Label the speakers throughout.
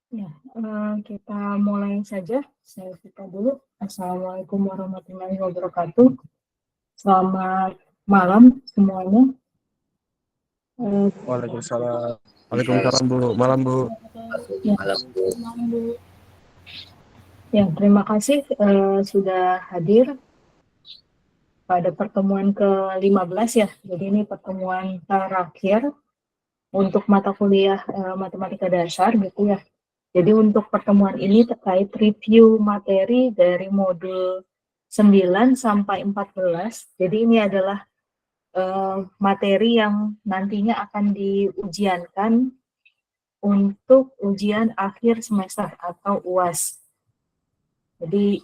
Speaker 1: Ya, kita mulai saja. Saya buka dulu. Assalamualaikum warahmatullahi wabarakatuh. Selamat malam semuanya.
Speaker 2: Waalaikumsalam.
Speaker 3: Waalaikumsalam Bu. Malam Bu.
Speaker 1: Ya,
Speaker 3: Malam Bu.
Speaker 1: ya, terima kasih sudah hadir pada pertemuan ke-15 ya. Jadi ini pertemuan terakhir untuk mata kuliah matematika dasar gitu ya. Jadi untuk pertemuan ini terkait review materi dari modul 9 sampai 14. Jadi ini adalah materi yang nantinya akan diujiankan untuk ujian akhir semester atau UAS. Jadi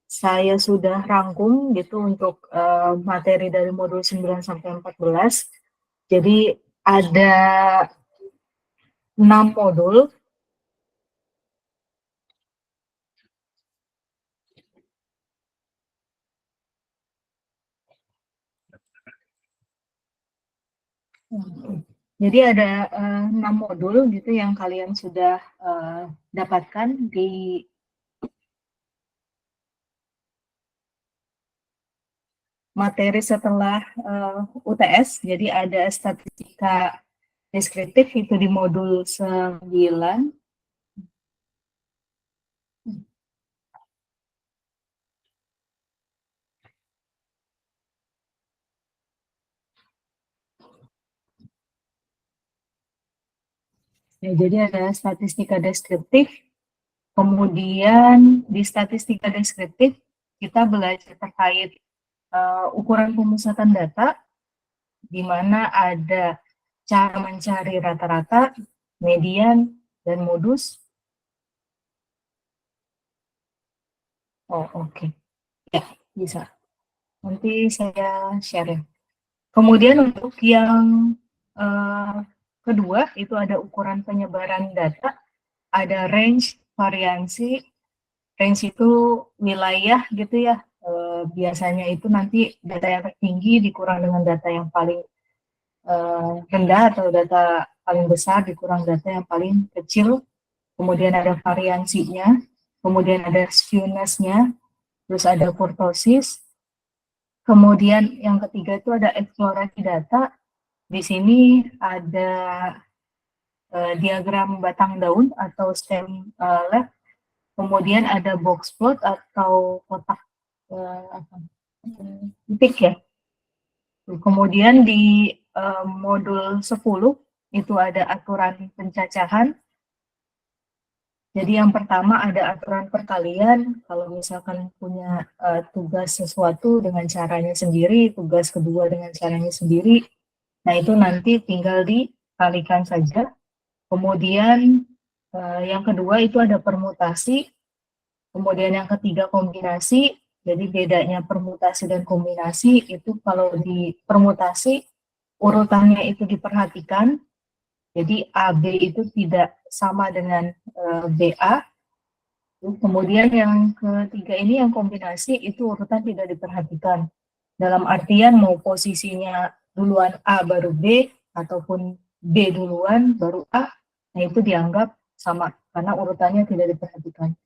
Speaker 1: saya sudah rangkum gitu untuk materi dari modul 9 sampai 14. Jadi ada 6 modul. Jadi ada 6 modul gitu yang kalian sudah dapatkan di materi setelah UTS. Jadi ada statistika deskriptif itu di modul 9. Ya, jadi ada statistika deskriptif. Kemudian di statistika deskriptif kita belajar terkait ukuran pemusatan data, di mana ada cara mencari rata-rata, median, dan modus. Oh, oke. Ya, bisa. Nanti saya share. Kemudian untuk yang kedua, itu ada ukuran penyebaran data, ada range, variansi. Range itu wilayah gitu ya. Biasanya itu nanti data yang tertinggi dikurang dengan data yang paling rendah, atau data paling besar dikurang data yang paling kecil. Kemudian ada variansinya, kemudian ada skewness-nya, terus ada kurtosis. Kemudian yang ketiga itu ada eksplorasi data. Di sini ada diagram batang daun atau stem left. Kemudian ada box plot atau kotak titik ya. Kemudian di modul 10 itu ada aturan pencacahan. Jadi yang pertama ada aturan perkalian. Kalau misalkan punya tugas sesuatu dengan caranya sendiri, tugas kedua dengan caranya sendiri, nah itu nanti tinggal dikalikan saja. Kemudian yang kedua itu ada permutasi. Kemudian yang ketiga kombinasi. Jadi bedanya permutasi dan kombinasi itu kalau di permutasi urutannya itu diperhatikan. Jadi AB itu tidak sama dengan BA. Kemudian yang ketiga ini yang kombinasi itu urutan tidak diperhatikan. Dalam artian mau posisinya duluan A baru B ataupun B duluan baru A, nah itu dianggap sama karena urutannya tidak diperhatikan.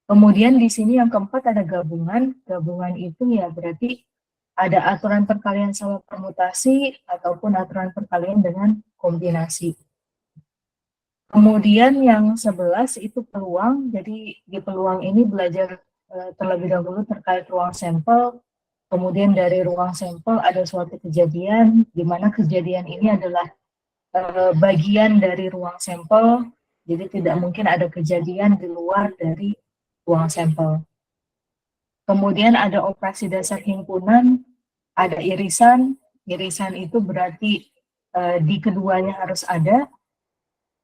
Speaker 1: Kemudian di sini yang keempat ada gabungan. Gabungan itu ya berarti ada aturan perkalian sama permutasi ataupun aturan perkalian dengan kombinasi. Kemudian yang 11 itu peluang. Jadi di peluang ini belajar terlebih dahulu terkait ruang sampel. Kemudian dari ruang sampel ada suatu kejadian, di mana kejadian ini adalah bagian dari ruang sampel. Jadi tidak mungkin ada kejadian di luar dari ruang sampel. Kemudian ada operasi dasar himpunan, ada irisan. Irisan itu berarti di keduanya harus ada.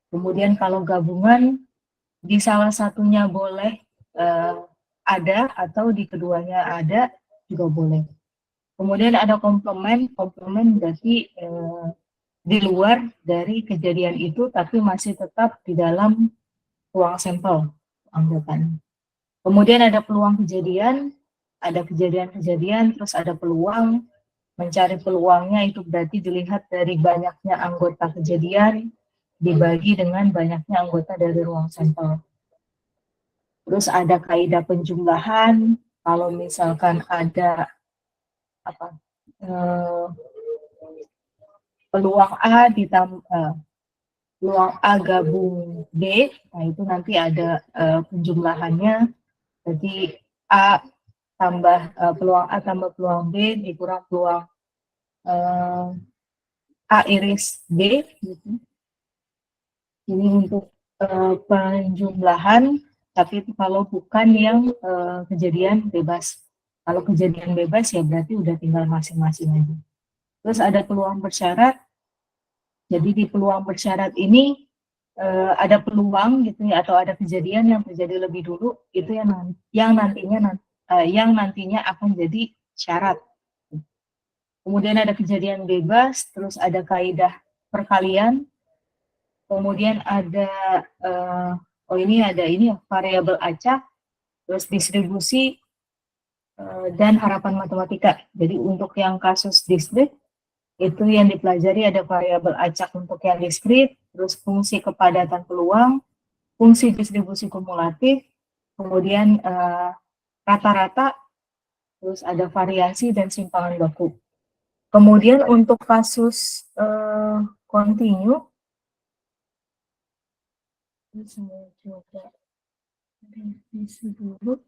Speaker 1: Kemudian kalau gabungan, di salah satunya boleh ada atau di keduanya ada juga boleh. Kemudian ada komplement. Komplement berarti di luar dari kejadian itu tapi masih tetap di dalam ruang sampel anggapan. Kemudian ada peluang kejadian, ada kejadian-kejadian, terus ada peluang. Mencari peluangnya itu berarti dilihat dari banyaknya anggota kejadian. dibagi dengan banyaknya anggota dari ruang sampel. Terus ada kaidah penjumlahan, kalau misalkan ada apa peluang A ditambah peluang A gabung B, nah itu nanti ada penjumlahannya. Jadi A tambah peluang A tambah peluang B dikurang peluang A iris B gitu. Ini untuk penjumlahan, tapi itu kalau bukan yang kejadian bebas. Kalau kejadian bebas ya berarti udah tinggal masing-masing aja. Terus ada peluang bersyarat. Jadi di peluang bersyarat ini ada peluang gitu ya, atau ada kejadian yang terjadi lebih dulu itu yang nantinya akan jadi syarat. Kemudian ada kejadian bebas, terus ada kaidah perkalian, kemudian ada ini ada ini variabel acak, terus distribusi dan harapan matematika. Jadi untuk yang kasus diskrit itu yang dipelajari ada variabel acak untuk yang diskrit, terus fungsi kepadatan peluang, fungsi distribusi kumulatif, kemudian rata-rata, terus ada variasi dan simpangan baku. Kemudian untuk kasus kontinu, saya coba revisi dulu.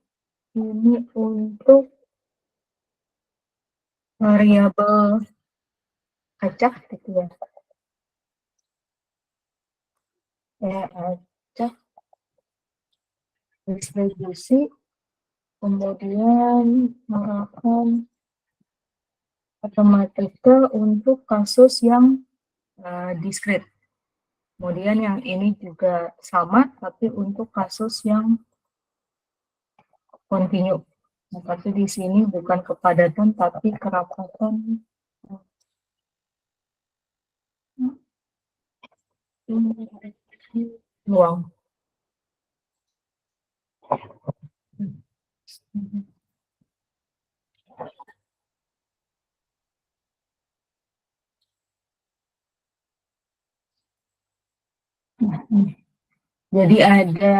Speaker 1: Ini untuk variabel acak gitu ya. Acak distribusi, kemudian harapan matematika untuk kasus yang diskrit. Kemudian yang ini juga sama, tapi untuk kasus yang kontinu. Nah, tapi di sini bukan kepadatan, tapi kerapatan ruang. Jadi ada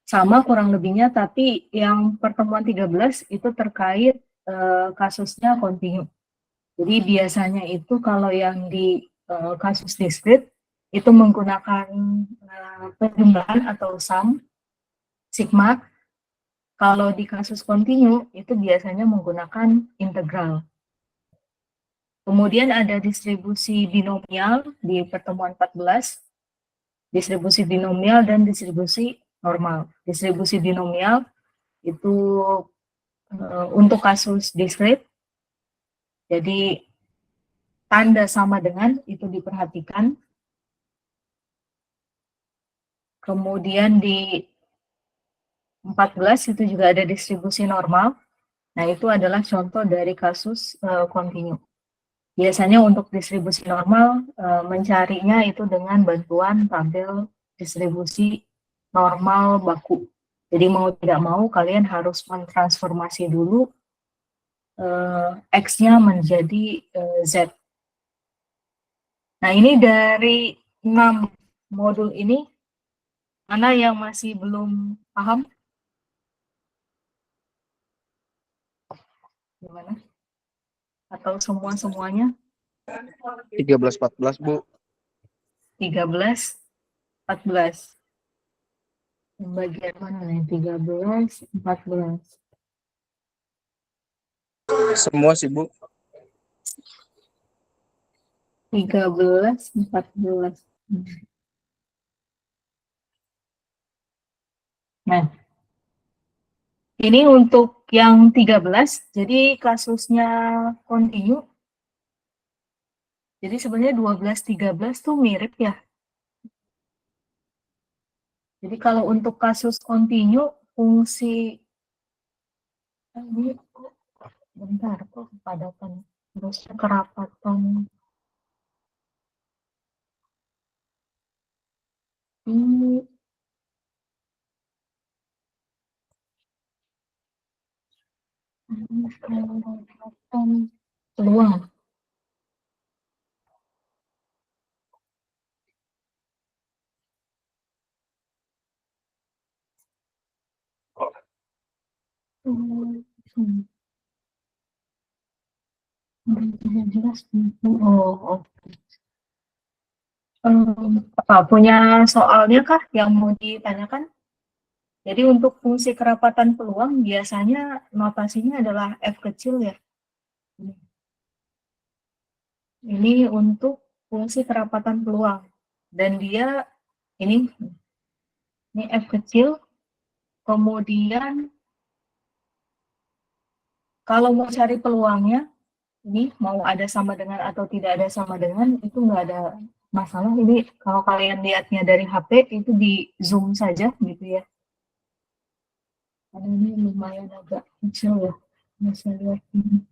Speaker 1: sama kurang lebihnya, tapi yang pertemuan 13 itu terkait kasusnya kontinu. Jadi biasanya itu kalau yang di kasus diskrit itu menggunakan penjumlahan atau sum, sigma. Kalau di kasus kontinu itu biasanya menggunakan integral. Kemudian ada distribusi binomial di pertemuan 14, distribusi binomial dan distribusi normal. Distribusi binomial itu untuk kasus diskrit, jadi tanda sama dengan itu diperhatikan. Kemudian di 14 itu juga ada distribusi normal. Nah, itu adalah contoh dari kasus kontinu. Biasanya untuk distribusi normal, mencarinya itu dengan bantuan tabel distribusi normal baku. Jadi mau tidak mau kalian harus mentransformasi dulu X-nya menjadi Z. Nah, ini dari 6 modul ini, mana yang masih belum paham? Gimana? Atau semuanya?
Speaker 3: 13-14, Bu.
Speaker 1: 13, 14. Yang bagian mana nih? 13, 14.
Speaker 3: Semua sih, Bu.
Speaker 1: 13, 14. Nah, ini untuk yang 13, jadi kasusnya kontinu. Jadi sebenarnya 12, 13 tuh mirip ya. Jadi kalau untuk kasus kontinu, fungsi ini bentar kok kepadatan, terus kerapatan ini kerapatan peluang. Jelas. Oh, apa punya soalnya kah yang mau ditanyakan? Jadi untuk fungsi kerapatan peluang biasanya notasinya adalah F kecil ya. Ini untuk fungsi kerapatan peluang. Dan dia ini F kecil, kemudian kalau mau cari peluangnya, ini mau ada sama dengan atau tidak ada sama dengan, itu nggak ada masalah. Ini kalau kalian lihatnya dari HP, itu di zoom saja gitu ya. Karena ini lumayan agak kecil ya. Bisa lihat ini.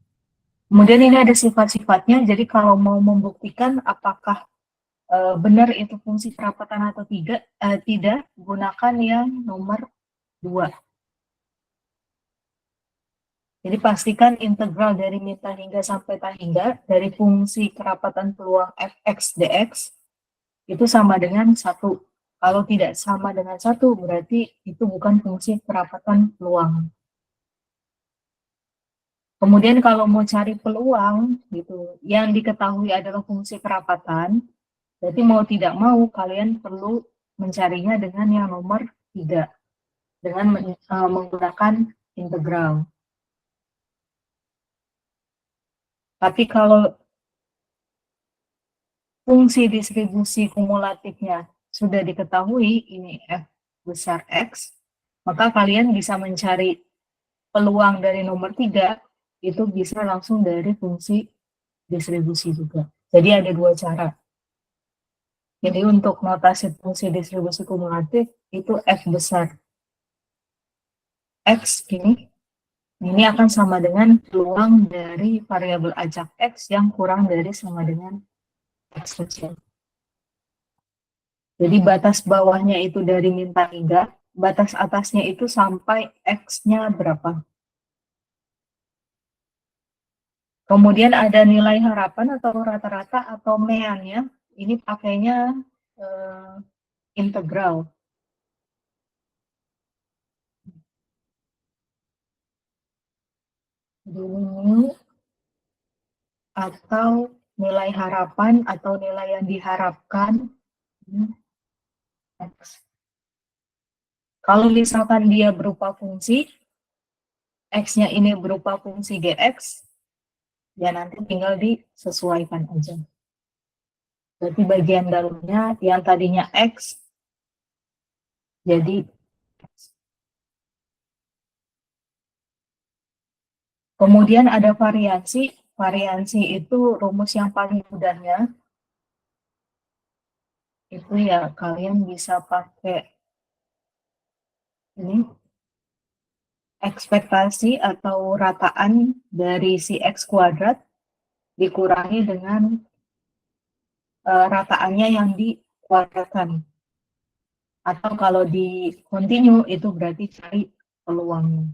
Speaker 1: Kemudian ini ada sifat-sifatnya, jadi kalau mau membuktikan apakah benar itu fungsi kerapatan atau tidak, gunakan yang nomor 2. Jadi pastikan integral dari min tan hingga sampai tan hingga dari fungsi kerapatan peluang fx dx itu sama dengan 1. Kalau tidak sama dengan 1, berarti itu bukan fungsi kerapatan peluang. Kemudian kalau mau cari peluang, gitu, yang diketahui adalah fungsi kerapatan, berarti mau tidak mau kalian perlu mencarinya dengan yang nomor 3, dengan menggunakan integral. Tapi kalau fungsi distribusi kumulatifnya sudah diketahui, ini F besar X, maka kalian bisa mencari peluang dari nomor 3, itu bisa langsung dari fungsi distribusi juga. Jadi ada 2 cara. Jadi untuk notasi fungsi distribusi kumulatif, itu F besar X ini akan sama dengan peluang dari variabel acak X yang kurang dari sama dengan X kecil. Jadi batas bawahnya itu dari min tan hingga, batas atasnya itu sampai X-nya berapa. Kemudian ada nilai harapan atau rata-rata atau meannya, ini pakainya integral. Ini atau nilai harapan atau nilai yang diharapkan X. Kalau misalkan dia berupa fungsi, X-nya ini berupa fungsi Gx, ya nanti tinggal disesuaikan aja. Berarti bagian dalamnya yang tadinya X, jadi X. Kemudian ada variansi. Variansi itu rumus yang paling mudahnya. Itu ya kalian bisa pakai ini ekspektasi atau rataan dari si X kuadrat dikurangi dengan rataannya yang dikuadratkan. Atau kalau di continue itu berarti cari peluangnya.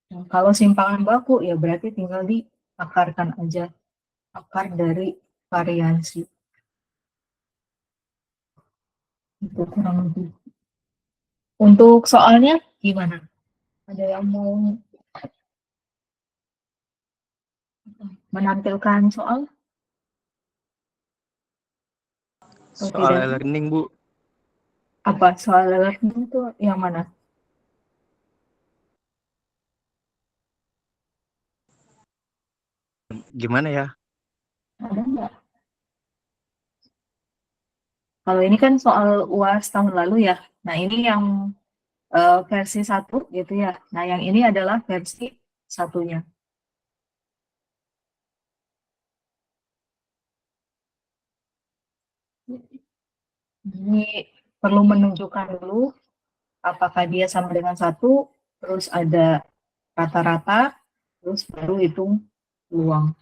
Speaker 1: Nah, kalau simpangan baku ya berarti tinggal diakarkan aja akar dari variansi. Itu kurang lebih. Untuk soalnya gimana? Ada yang mau menampilkan soal?
Speaker 3: Soal e-learning, Bu.
Speaker 1: Apa soal learning itu yang mana?
Speaker 3: Gimana ya?
Speaker 1: Ada nggak? Kalau ini kan soal UAS tahun lalu ya. Nah ini yang versi 1 gitu ya. Nah yang ini adalah versi satunya. Ini perlu menunjukkan dulu apakah dia sama dengan 1, terus ada rata-rata, terus baru hitung peluang.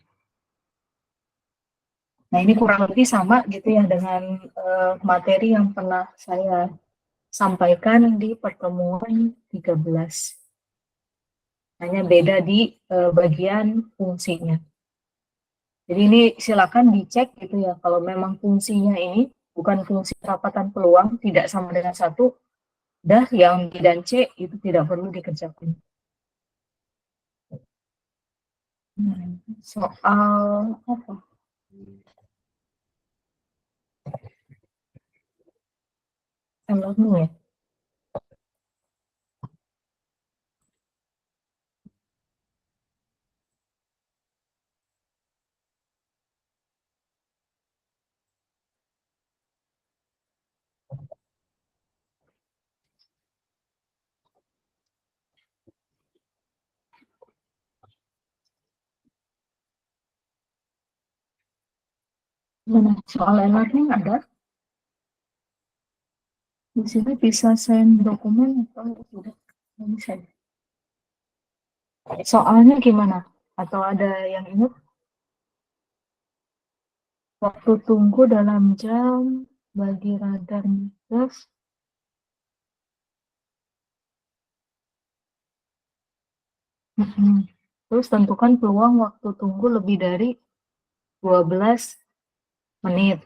Speaker 1: Nah ini kurang lebih sama gitu ya dengan materi yang pernah saya sampaikan di pertemuan 13. Hanya beda di bagian fungsinya. Jadi ini silakan dicek gitu ya, kalau memang fungsinya ini bukan fungsi perapatan peluang, tidak sama dengan 1, dah yang B dan C itu tidak perlu dikerjakan. Soal apa? Ya. Mana soal e-learning ada? Di sini bisa send dokumen atau tidak? Bisa. Soalnya gimana? Atau ada yang ingat? Waktu tunggu dalam jam bagi radar migas. Terus tentukan peluang waktu tunggu lebih dari 12 menit.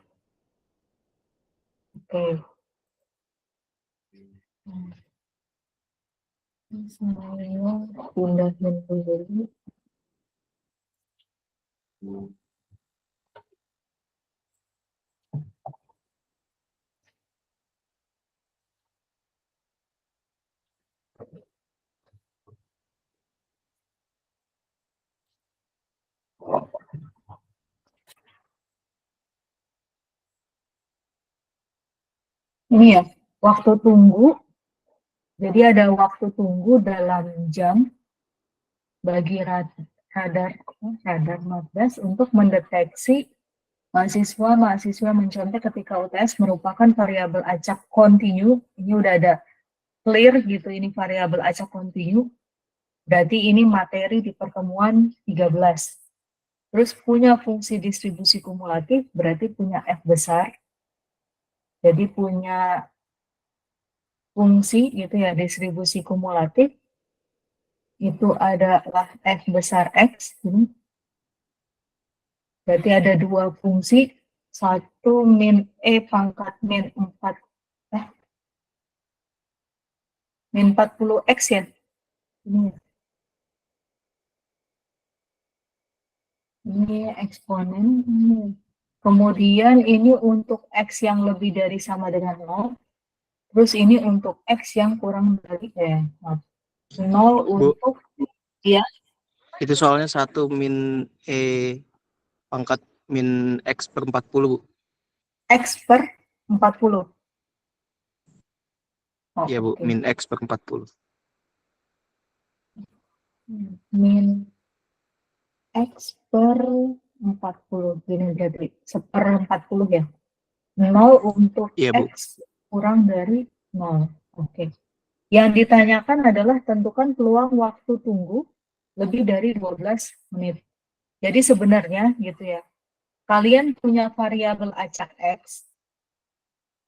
Speaker 1: Oke. Saya pindahin dulu. Ini ya, waktu tunggu. Jadi ada waktu tunggu dalam jam bagi radar Matgas untuk mendeteksi mahasiswa mencontek ketika UTS merupakan variabel acak kontinu. Ini udah ada clear gitu, ini variabel acak kontinu. Berarti ini materi di pertemuan 13. Terus punya fungsi distribusi kumulatif, berarti punya F besar. Jadi punya fungsi gitu ya, distribusi kumulatif. Itu adalah F besar X. Berarti ada dua fungsi. Satu min E pangkat min 40X ya. Ini eksponen. Kemudian ini untuk X yang lebih dari sama dengan 0. Terus ini untuk X yang kurang dari 0 untuk ya.
Speaker 3: Itu soalnya 1 min E pangkat min X per 40.
Speaker 1: X per 40.
Speaker 3: Iya Bu, min X per 40.
Speaker 1: Min X per 40. Gini berarti seper 40 ya. 0 untuk
Speaker 3: Iya, Bu.
Speaker 1: X kurang dari 0. Oke. Yang ditanyakan adalah tentukan peluang waktu tunggu lebih dari 12 menit. Jadi sebenarnya gitu ya, kalian punya variabel acak X.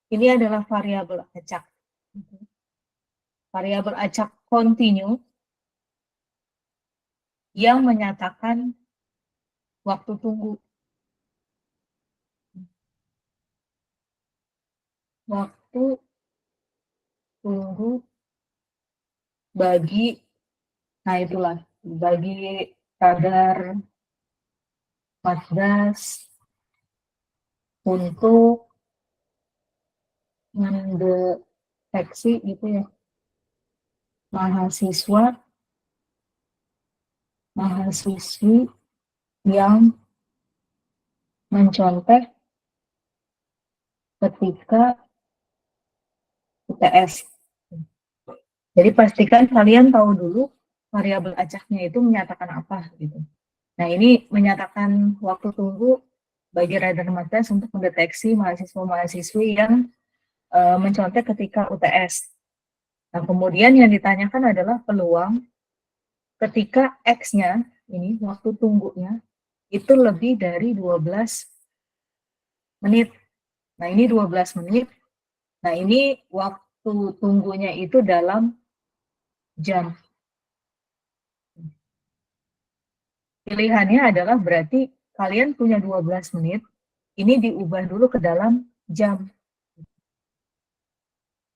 Speaker 1: Ini adalah variabel acak. Variabel acak kontinu yang menyatakan waktu tunggu. Waktu tunggu bagi, nah itulah, bagi kadar 14 untuk mendeteksi gitu ya, mahasiswi yang mencontek ketika UTS. Jadi pastikan kalian tahu dulu variabel acaknya itu menyatakan apa gitu. Nah ini menyatakan waktu tunggu bagi radar Matgas untuk mendeteksi mahasiswa-mahasiswi yang mencontek ketika UTS. Nah kemudian yang ditanyakan adalah peluang ketika X-nya, ini waktu tunggunya, itu lebih dari 12 menit. Nah ini 12 menit. Nah ini waktu tunggunya itu dalam jam. Pilihannya adalah berarti kalian punya 12 menit, ini diubah dulu ke dalam jam.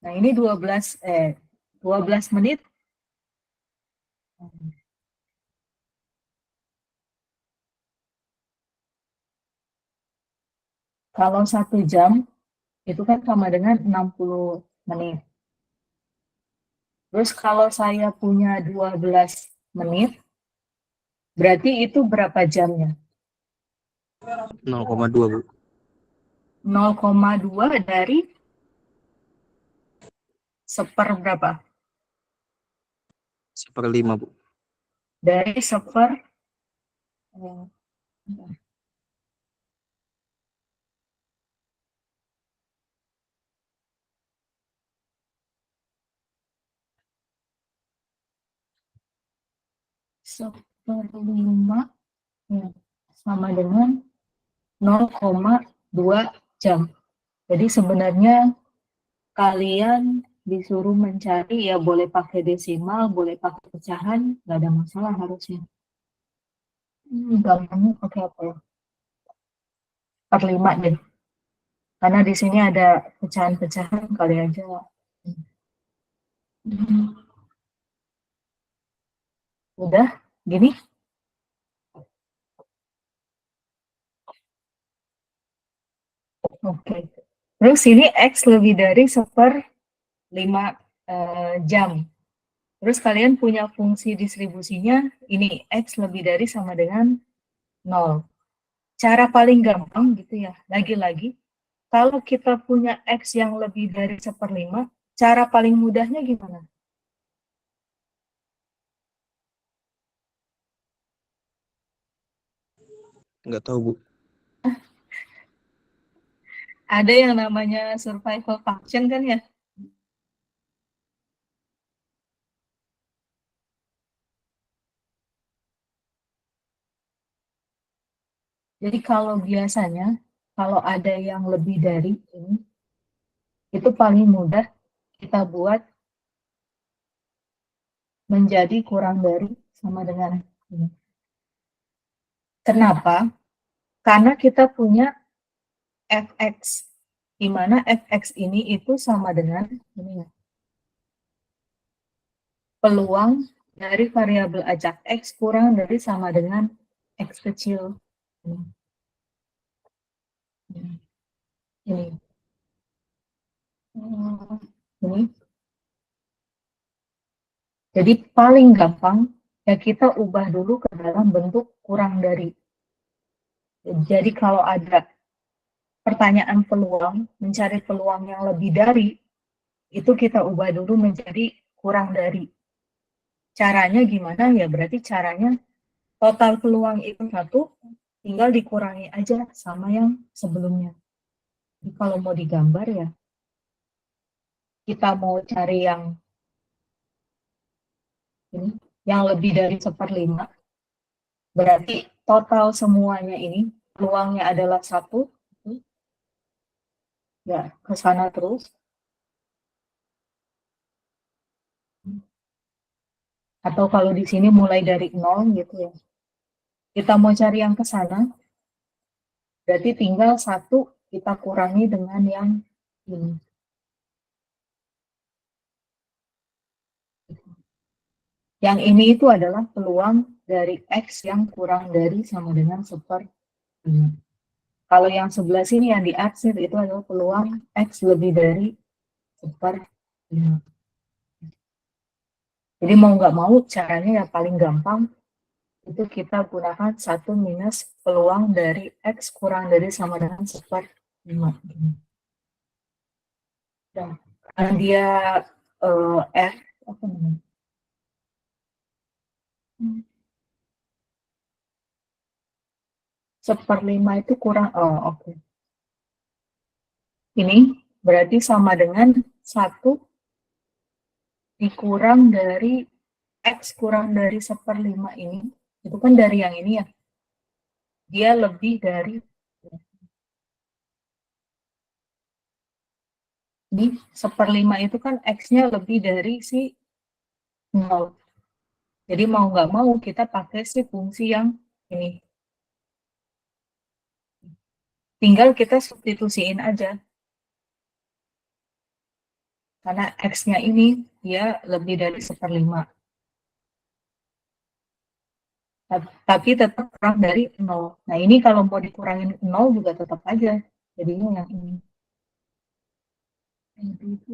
Speaker 1: Nah, ini 12 menit. Kalau 1 jam, itu kan sama dengan 60 menit. Terus kalau saya punya 12 menit, berarti itu berapa jamnya?
Speaker 3: 0,2 Bu.
Speaker 1: 0,2 dari berapa?
Speaker 3: 1/5 Bu.
Speaker 1: Dari 1/5 ya, sama dengan 0,2 jam. Jadi sebenarnya kalian disuruh mencari, ya boleh pakai desimal, boleh pakai pecahan, nggak ada masalah harusnya. Gampangnya pakai apa ya? 4/5 deh. Karena di sini ada pecahan-pecahan, kali aja. Udah, gini. Oke. Terus ini X lebih dari 1/5 jam. Terus kalian punya fungsi distribusinya, ini X lebih dari sama dengan 0. Cara paling gampang gitu ya, lagi-lagi, kalau kita punya X yang lebih dari 1/5, cara paling mudahnya gimana?
Speaker 3: Nggak tahu Bu.
Speaker 1: Ada yang namanya survival function kan ya? Jadi kalau biasanya, kalau ada yang lebih dari ini, itu paling mudah kita buat menjadi kurang dari sama dengan ini. Kenapa? Karena kita punya fx, di mana fx ini itu sama dengan ini ya, peluang dari variabel acak x kurang dari sama dengan x kecil. Ini. Ini. Jadi paling gampang ya kita ubah dulu ke dalam bentuk kurang dari. Jadi kalau ada pertanyaan peluang, mencari peluang yang lebih dari, itu kita ubah dulu menjadi kurang dari. Caranya gimana? Ya berarti caranya total peluang itu 1, tinggal dikurangi aja sama yang sebelumnya. Jadi kalau mau digambar ya, kita mau cari yang ini, yang lebih dari 1/5, berarti total semuanya ini, peluangnya adalah 1, ya ke sana terus. Atau kalau di sini mulai dari 0 gitu ya. Kita mau cari yang ke sana, berarti tinggal 1 kita kurangi dengan yang ini. Yang ini itu adalah peluang dari X yang kurang dari sama dengan 1/5. Kalau yang sebelah sini yang diarsir itu adalah peluang X lebih dari 1/5. Jadi mau nggak mau caranya yang paling gampang itu kita gunakan 1 minus peluang dari X kurang dari sama dengan 1/5. Dan karena dia F, apa namanya? 1/5 itu kurang, oke. Ini berarti sama dengan 1 dikurang dari X kurang dari 1/5 ini. Itu kan dari yang ini ya. Dia lebih dari, ini 1/5 itu kan X-nya lebih dari si 0. Jadi mau nggak mau kita pakai si fungsi yang ini. Tinggal kita substitusiin aja. karena X-nya ini dia lebih dari 1/5. Tapi tetap kurang dari 0. Nah, ini kalau mau dikurangin 0 juga tetap aja. Jadinya yang ini. Jadi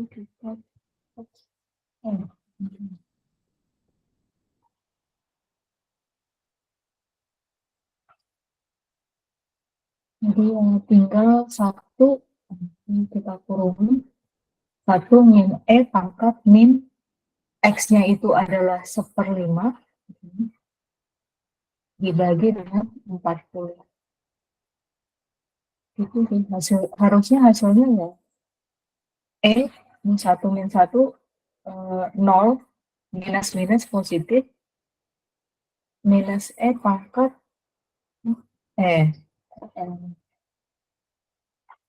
Speaker 1: tinggal satu, kita kurungi, 1 min E pangkat min X-nya itu adalah 1/5 dibagi dengan 40. Itu harusnya hasilnya ya E min 1 min 1 0 minus minus positif minus E pangkat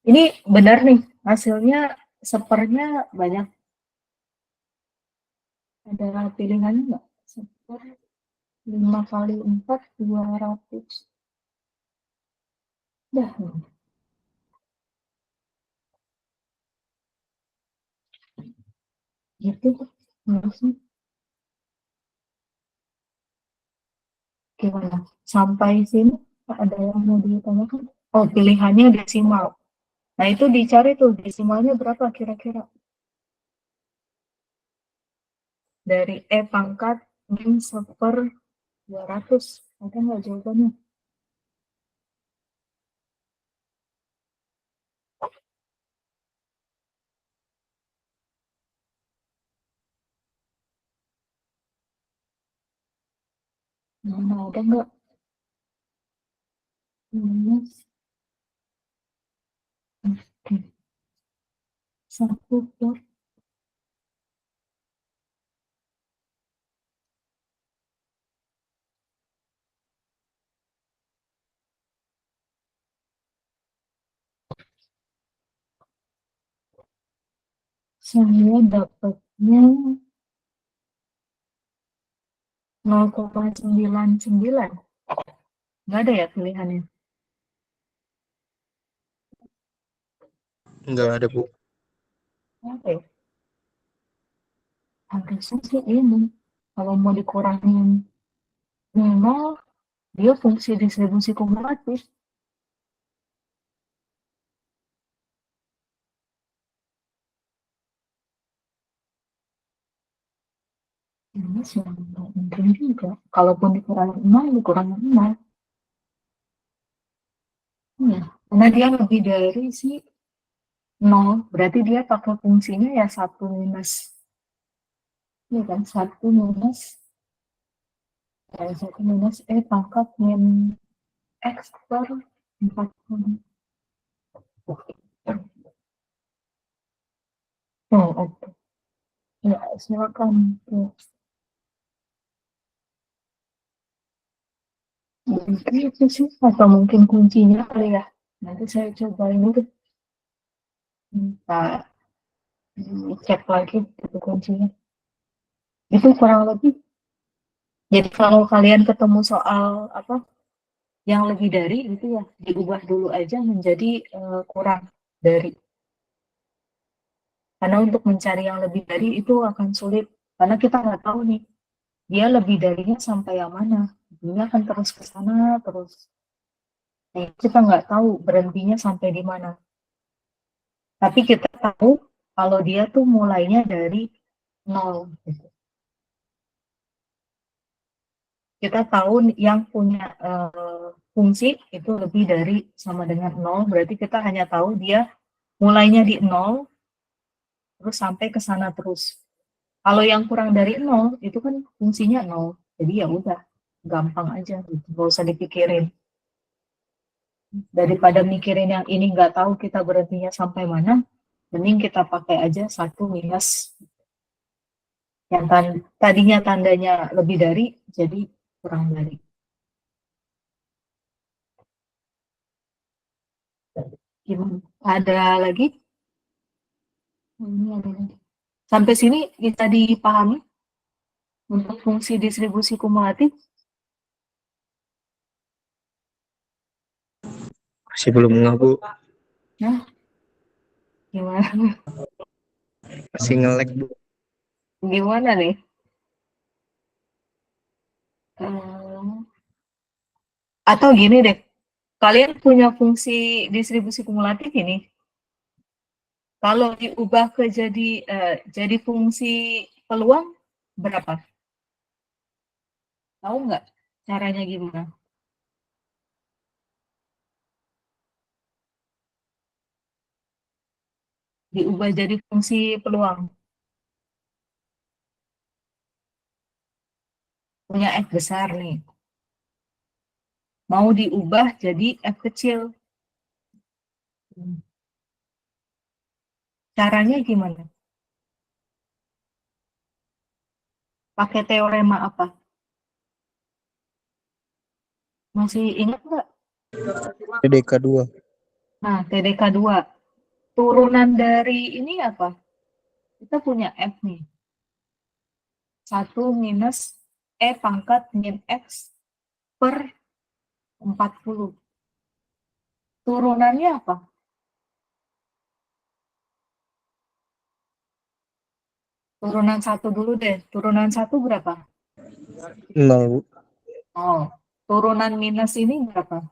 Speaker 1: ini benar nih hasilnya sepernya banyak, ada pilihannya nggak? 5 kali 4 200. Dah gitu harusnya. Gimana sampai sini ada yang mau ditanyakan? Oh, pilihannya desimal. Nah, itu dicari tuh desimalnya berapa kira-kira dari E pangkat min 1/200. Ada nggak jawabannya? Mana ada nggak? Minus oke. 1/. Saya dapatnya 0,99. Nggak ada ya pilihannya?
Speaker 3: Nggak ada, Bu.
Speaker 1: Apa ya? Harusnya sih ini. Kalau mau dikurangin 0, dia fungsi distribusi kumulatif. Ini sih nggak mungkin juga. Kalaupun dikurangin 0, dikurangin 0. Ya, karena dia lebih dari si 0, berarti dia pakai fungsinya ya 1 minus. Ini kan 1 minus, 1 minus E pangkat min X per 40. Oh, oke. Ya, silakan. Mungkin itu sih, atau mungkin kuncinya kali ya. Nanti saya cobain itu. Kita cek lagi itu kuncinya. Itu kurang lebih. Jadi kalau kalian ketemu soal apa yang lebih dari itu ya diubah dulu aja menjadi kurang dari. Karena untuk mencari yang lebih dari itu akan sulit. Karena kita nggak tahu nih, dia lebih darinya sampai yang mana. Dia akan terus ke sana, terus. Nah, kita nggak tahu berhentinya sampai di mana. Tapi kita tahu kalau dia tuh mulainya dari 0. Gitu. Kita tahu yang punya fungsi itu lebih dari sama dengan 0, berarti kita hanya tahu dia mulainya di 0, terus sampai ke sana terus. Kalau yang kurang dari 0, itu kan fungsinya 0. Jadi ya udah, gampang aja gitu. Nggak usah dipikirin. Daripada mikirin yang ini nggak tahu kita berhentinya sampai mana, mending kita pakai aja 1 minus yang tadinya tandanya lebih dari, jadi kurang dari. Gimana? Ada lagi? Ini ada lagi. Sampai sini bisa dipahami untuk fungsi distribusi kumulatif?
Speaker 3: Masih belum nggak, Bu.
Speaker 1: Nah, gimana?
Speaker 3: Masih nge-lag, Bu.
Speaker 1: Gimana nih? Hmm, atau gini deh, kalian punya fungsi distribusi kumulatif ini. Kalau diubah ke jadi fungsi peluang berapa? Tahu nggak caranya gimana? Diubah jadi fungsi peluang. Punya F besar nih. Mau diubah jadi F kecil. Caranya gimana? Pakai teorema apa? Masih ingat nggak?
Speaker 3: TDK 2.
Speaker 1: Nah, TDK 2. Turunan dari ini apa? Kita punya F nih. 1 minus E pangkat min X per 40. Turunannya apa? Turunan 1 dulu deh. Turunan 1 berapa?
Speaker 3: 0, Bu.
Speaker 1: Oh, turunan minus ini berapa?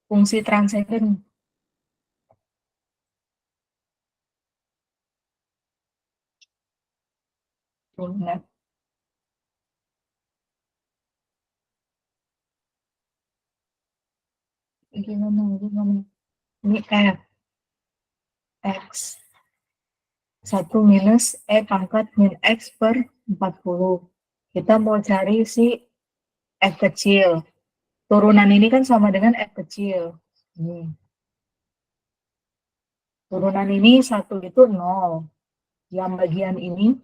Speaker 1: Fungsi transenden. Turunan. Gimana? Ini F. X. 1 minus E pangkat min X per 40. Kita mau cari si F kecil. Turunan ini kan sama dengan F kecil. Nih. Turunan ini 1 itu 0. Yang bagian ini,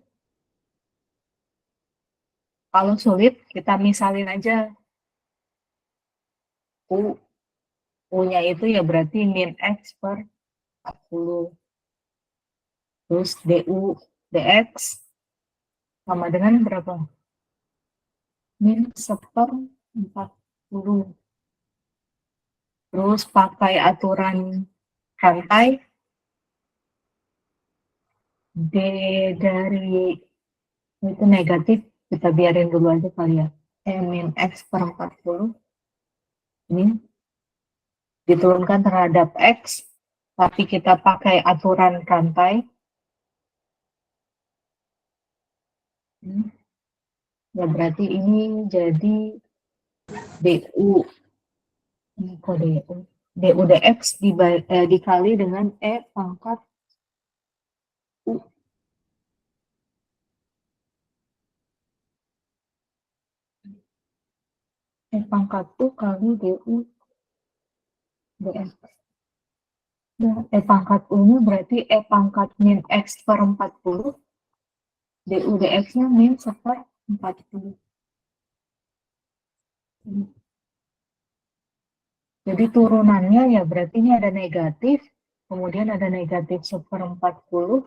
Speaker 1: kalau sulit, kita misalin aja. U. U-nya itu ya berarti min X per 40. Terus DU, DX sama dengan berapa? Min 1/40. Terus pakai aturan rantai, D dari itu negatif, kita biarin dulu aja kali ya. E min X per 40 ini diturunkan terhadap X, tapi kita pakai aturan rantai. Ya berarti ini jadi DU, ini kok DU. DU DX dikali dengan E pangkat U. E pangkat U kali DU DX. Nah, E pangkat U-nya berarti E pangkat min X per 40. DU DX-nya min 1/40. Jadi turunannya ya berarti ini ada negatif, kemudian ada negatif 1/40,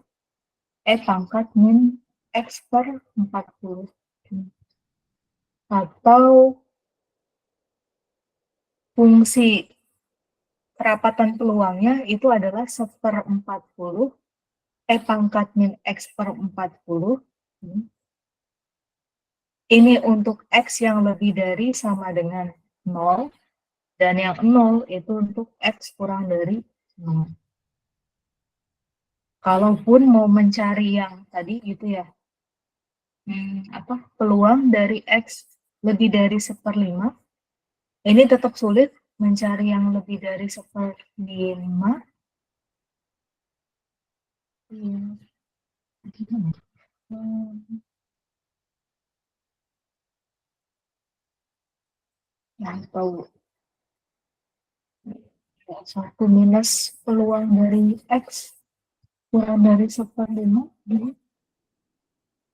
Speaker 1: E pangkat min X per 40. Atau fungsi kerapatan peluangnya itu adalah 1/40, E pangkat min X per 40. Ini untuk X yang lebih dari sama dengan 0, dan yang 0 itu untuk X kurang dari 0. Kalaupun mau mencari yang tadi gitu ya, peluang dari X lebih dari 1/5, ini tetap sulit mencari yang lebih dari 1/5. Atau 1 minus peluang dari X kurang dari 1/5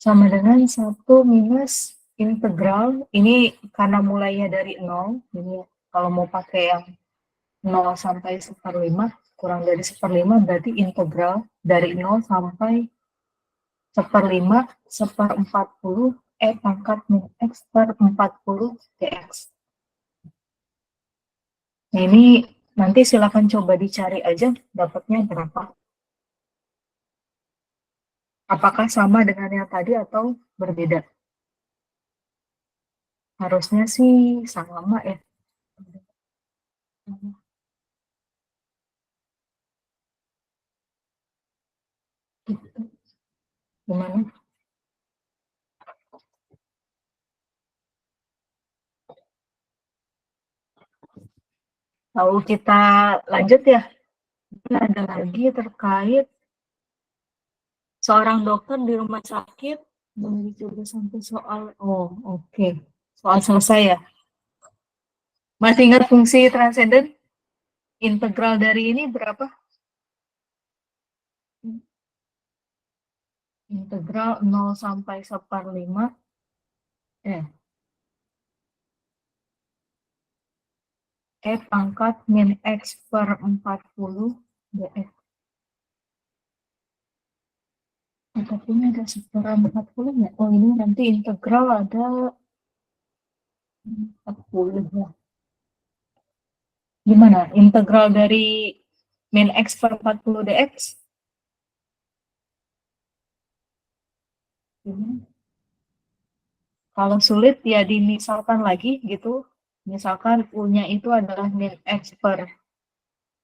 Speaker 1: sama dengan 1 minus integral. Ini karena mulainya dari 0, jadi kalau mau pakai yang 0 sampai 1/5, kurang dari 1/5 berarti integral dari 0 sampai 1/5 1/40 E pangkat min X per 40 dx. Nah, ini nanti silakan coba dicari aja dapatnya berapa. Apakah sama dengan yang tadi atau berbeda? Harusnya sih sama ya. Gitu. Gimana? Lalu kita lanjut ya. Ini ada lagi terkait seorang dokter di rumah sakit dari coba sampai soal oke. Soal selesai ya. Masih ingat fungsi transenden? Integral dari ini berapa? Integral 0 sampai 1/5 eh pangkat min x per 40 dx. Tapi ini ada 1/40 ya? Oh ini nanti integral ada 40 ya. Gimana? Integral dari min x per 40 dx? Gimana? Kalau sulit ya dimisalkan lagi gitu. Misalkan U-nya itu adalah min x per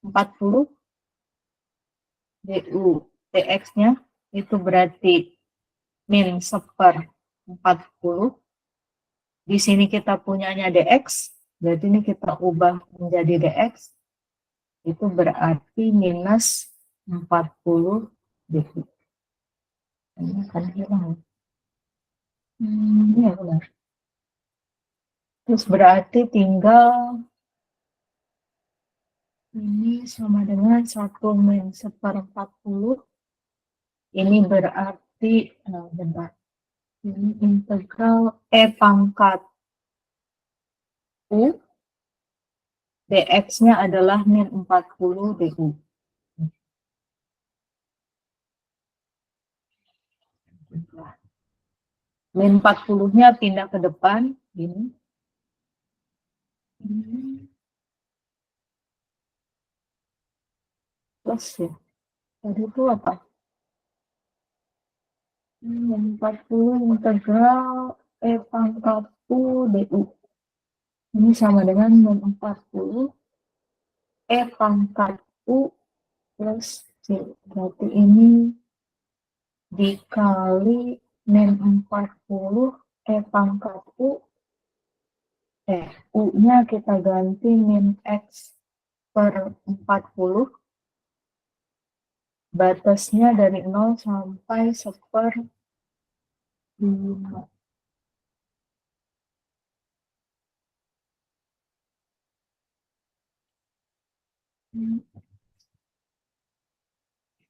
Speaker 1: 40 du dx-nya itu berarti min 1/40. Di sini kita punyanya dx, berarti ini kita ubah menjadi dx, itu berarti minus 40 du. Ini akan hilang. Ya benar. Terus berarti tinggal ini sama dengan 1 min 1/40. Ini berarti, bentar. Ini integral pangkat U, dx-nya adalah min 40 du. Min 40-nya pindah ke depan, gini. Plus ya. Tadi itu apa? Min 40 integral pangkat U du. Ini sama dengan min 40 pangkat U plus C. Berarti ini dikali min 40 pangkat U. U-nya kita ganti min X per 40. Batasnya dari 0 sampai 1/5.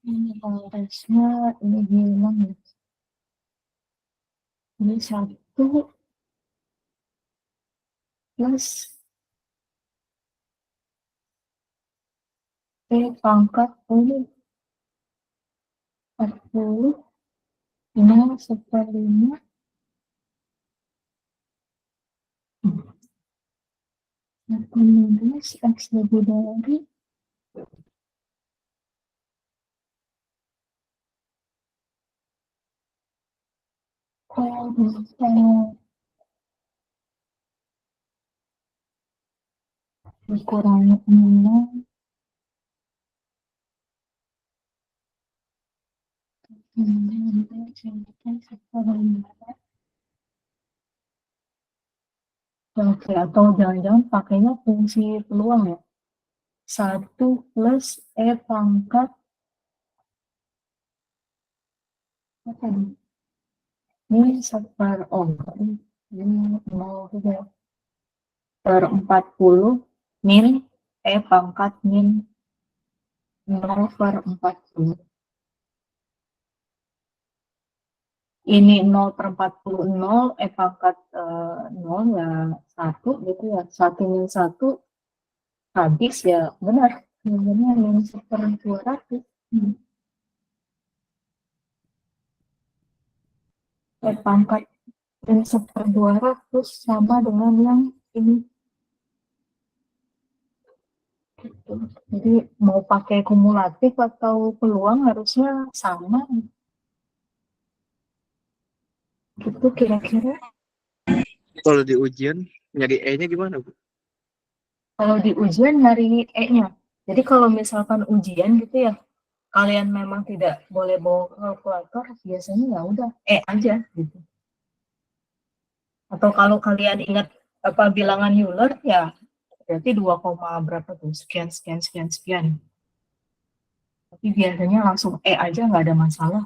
Speaker 1: Ini batasnya ini hilang ya. Ini 1 plus pangkat U 40 0 1/5. Minus X lebih dari dikurangi 0 Oke, atau jangan-jangan pakainya fungsi peluang ya. 1 plus pangkat apa nih? Ini ini 0 juga. Per 40 min pangkat min 0/40. Ini 0/40 0 pangkat 0 ya 1 gitu ya. 1 min 1 habis ya benar. Namanya min 1/200. Pangkat min 1/200 sama dengan yang ini. Gitu. Jadi mau pakai kumulatif atau peluang harusnya sama. Itu kira-kira.
Speaker 3: Kalau di ujian nyari E-nya gimana, Bu?
Speaker 1: Kalau di ujian nyari E-nya. Jadi kalau misalkan ujian gitu ya, kalian memang tidak boleh bawa kalkulator, biasanya ya udah E aja gitu. Atau kalau kalian ingat apa bilangan Euler ya berarti 2, berapa tuh, sekian sekian sekian sekian. Tapi biasanya langsung E aja nggak ada masalah.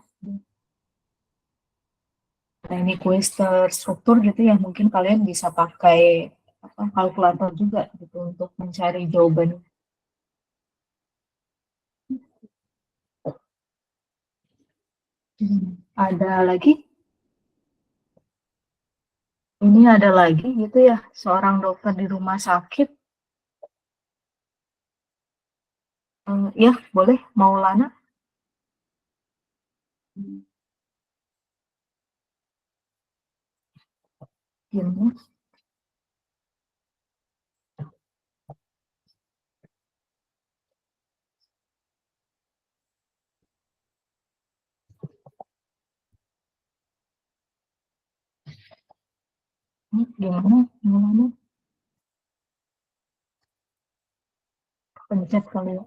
Speaker 1: Nah ini kuis terstruktur gitu ya, mungkin kalian bisa pakai apa, kalkulator juga gitu untuk mencari jawaban. Ada lagi? Ini ada lagi gitu ya, seorang dokter di rumah sakit. Ya, boleh, Maulana. Gimana? Gimana? Gimana? Pencet kali ya.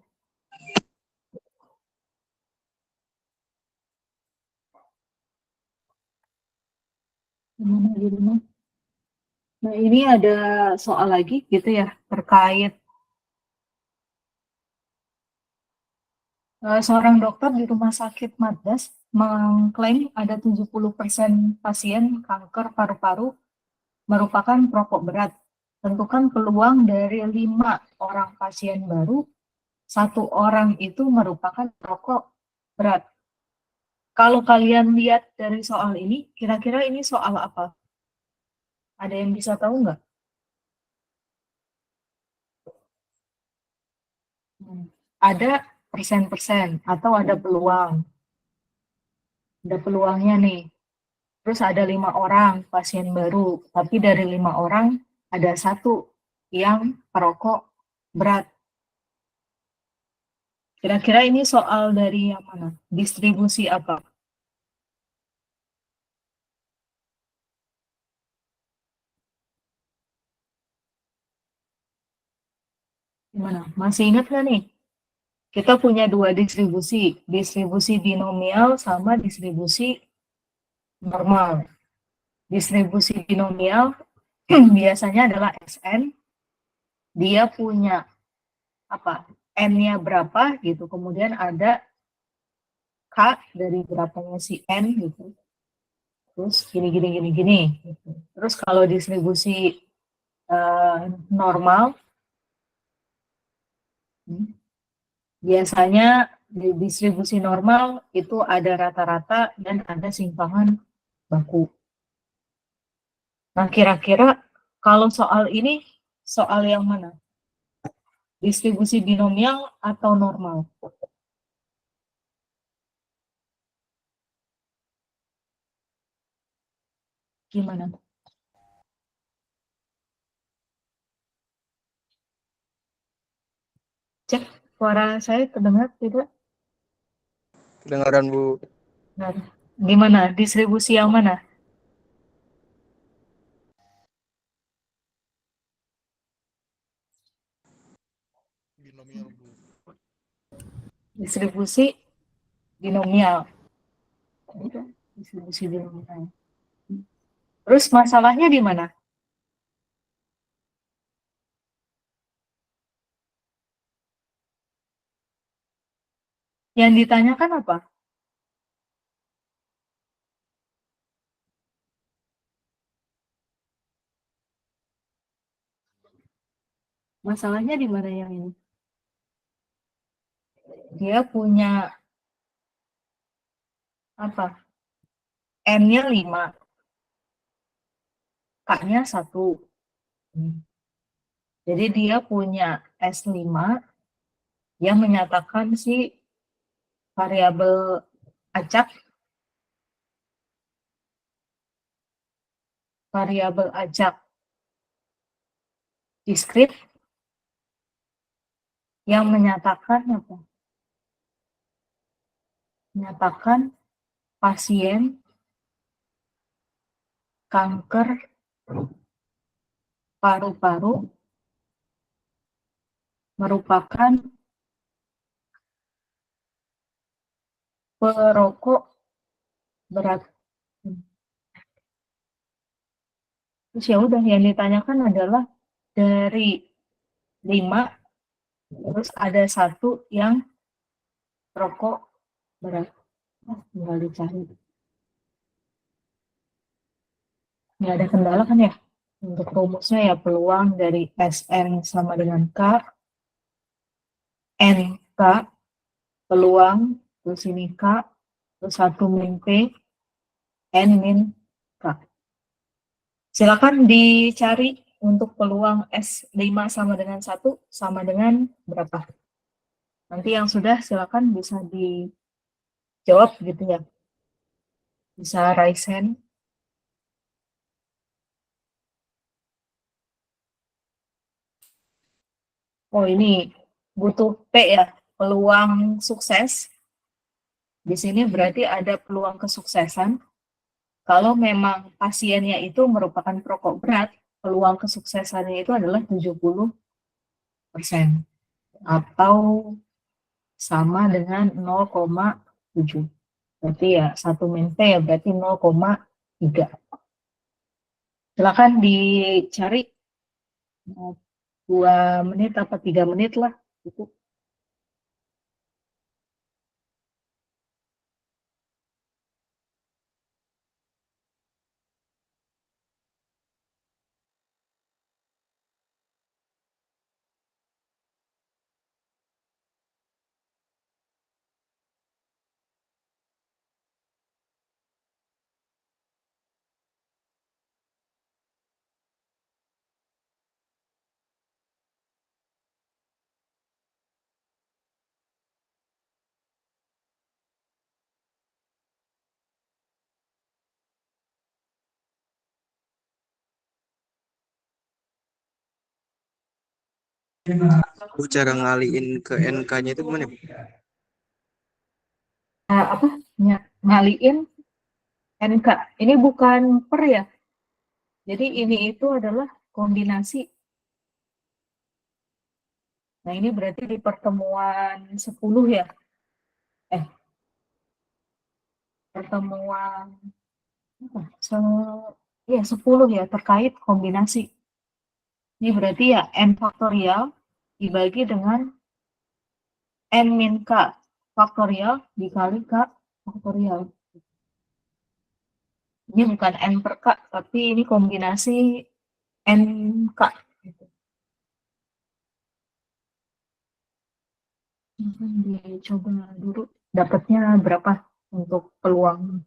Speaker 1: Gimana, gimana? Nah, ini ada soal lagi gitu ya, terkait seorang dokter di rumah sakit Madras mengklaim ada 70% pasien kanker paru-paru merupakan perokok berat. Tentukan peluang dari 5 orang pasien baru, 1 orang itu merupakan perokok berat. Kalau kalian lihat dari soal ini, kira-kira ini soal apa? Ada yang bisa tahu nggak? Ada persen-persen atau ada peluang. Ada peluangnya nih. Terus ada 5 orang pasien baru, tapi dari 5 orang ada 1 yang perokok berat. Kira-kira ini soal dari yang mana? Distribusi apa? Gimana? Masih ingat nggak nih? Kita punya 2 distribusi, distribusi binomial sama distribusi normal. Distribusi binomial biasanya adalah SN, dia punya apa? N-nya berapa gitu, kemudian ada K dari berapanya si N gitu. Terus gini gini gini gini gitu. Terus kalau distribusi normal biasanya di distribusi normal itu ada rata-rata dan ada simpangan baku. Nah, kira-kira kalau soal ini, soal yang mana? Distribusi binomial atau normal? Gimana? Cek, suara saya terdengar tidak?
Speaker 3: Kedengaran, Bu.
Speaker 1: Nah, gimana? Distribusi yang mana?
Speaker 2: Binomial, Bu.
Speaker 1: Distribusi binomial. Distribusi binomial. Terus masalahnya di mana? Yang ditanyakan apa? Masalahnya di mana yang ini? Dia punya apa? N-nya 5, K-nya 1. Jadi dia punya S5 yang menyatakan si variabel acak, diskrit yang menyatakan apa? Menyatakan pasien kanker paru-paru merupakan perokok berat. Terus ya udah, yang ditanyakan adalah dari 5, terus ada 1 yang perokok berat. Tinggal dicari. Nggak ada kendala kan ya? Untuk rumusnya ya peluang dari SN sama dengan K, NK, peluang, terus ini K, terus 1 min P, N min K. Silakan dicari untuk peluang S5 sama dengan 1 sama dengan berapa. Nanti yang sudah silakan bisa dijawab gitu ya. Bisa raise hand. Oh ini butuh P ya, peluang sukses. Di sini berarti ada peluang kesuksesan. Kalau memang pasiennya itu merupakan perokok berat, peluang kesuksesannya itu adalah 70% atau sama dengan 0,7. Berarti ya 1 min P ya berarti 0,3. Silakan dicari 2 menit atau 3 menit lah. Itu.
Speaker 3: Bu, cara ngaliin ke NK-nya itu gimana?
Speaker 1: Apa? Ngaliin NK. Ini bukan per ya. Jadi ini itu adalah kombinasi. Nah ini berarti di pertemuan 10 ya. Pertemuan se ya 10 ya terkait kombinasi. Ini berarti ya N faktorial dibagi dengan N min K faktorial dikali K faktorial. Ini bukan N per K, tapi ini kombinasi NK. Dicoba dulu dapatnya berapa untuk peluang.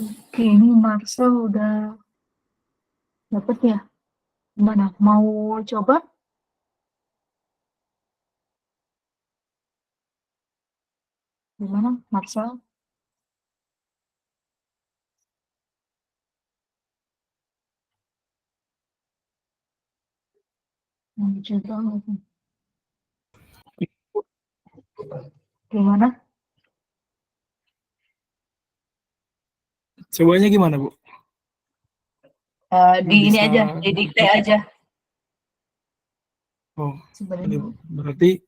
Speaker 1: Oke, ini Marcel udah dapat ya. Gimana? Mau coba? Gimana, Marcel? Mau coba nggak? Gimana?
Speaker 4: Cobanya gimana, Bu?
Speaker 1: Di ini
Speaker 4: Bisa
Speaker 1: aja, didikte aja
Speaker 4: Oh,
Speaker 1: sebenarnya.
Speaker 4: berarti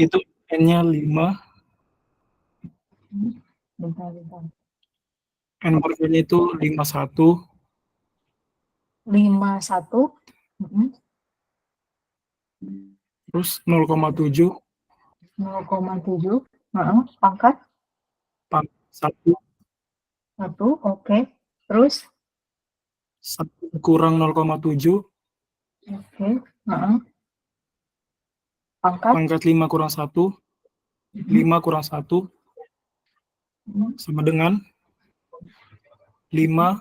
Speaker 4: itu N-nya 5,
Speaker 1: Bentar, bentar.
Speaker 4: N per V-nya itu 51,
Speaker 1: 51.
Speaker 4: terus 0,7
Speaker 1: 0,7. Pangkat
Speaker 4: pangkat 1,
Speaker 1: 1. Oke. Terus?
Speaker 4: 1 kurang 0,7,
Speaker 1: Oke. Pangkat?
Speaker 4: pangkat 5 kurang 1, 5 kurang 1, sama dengan 5,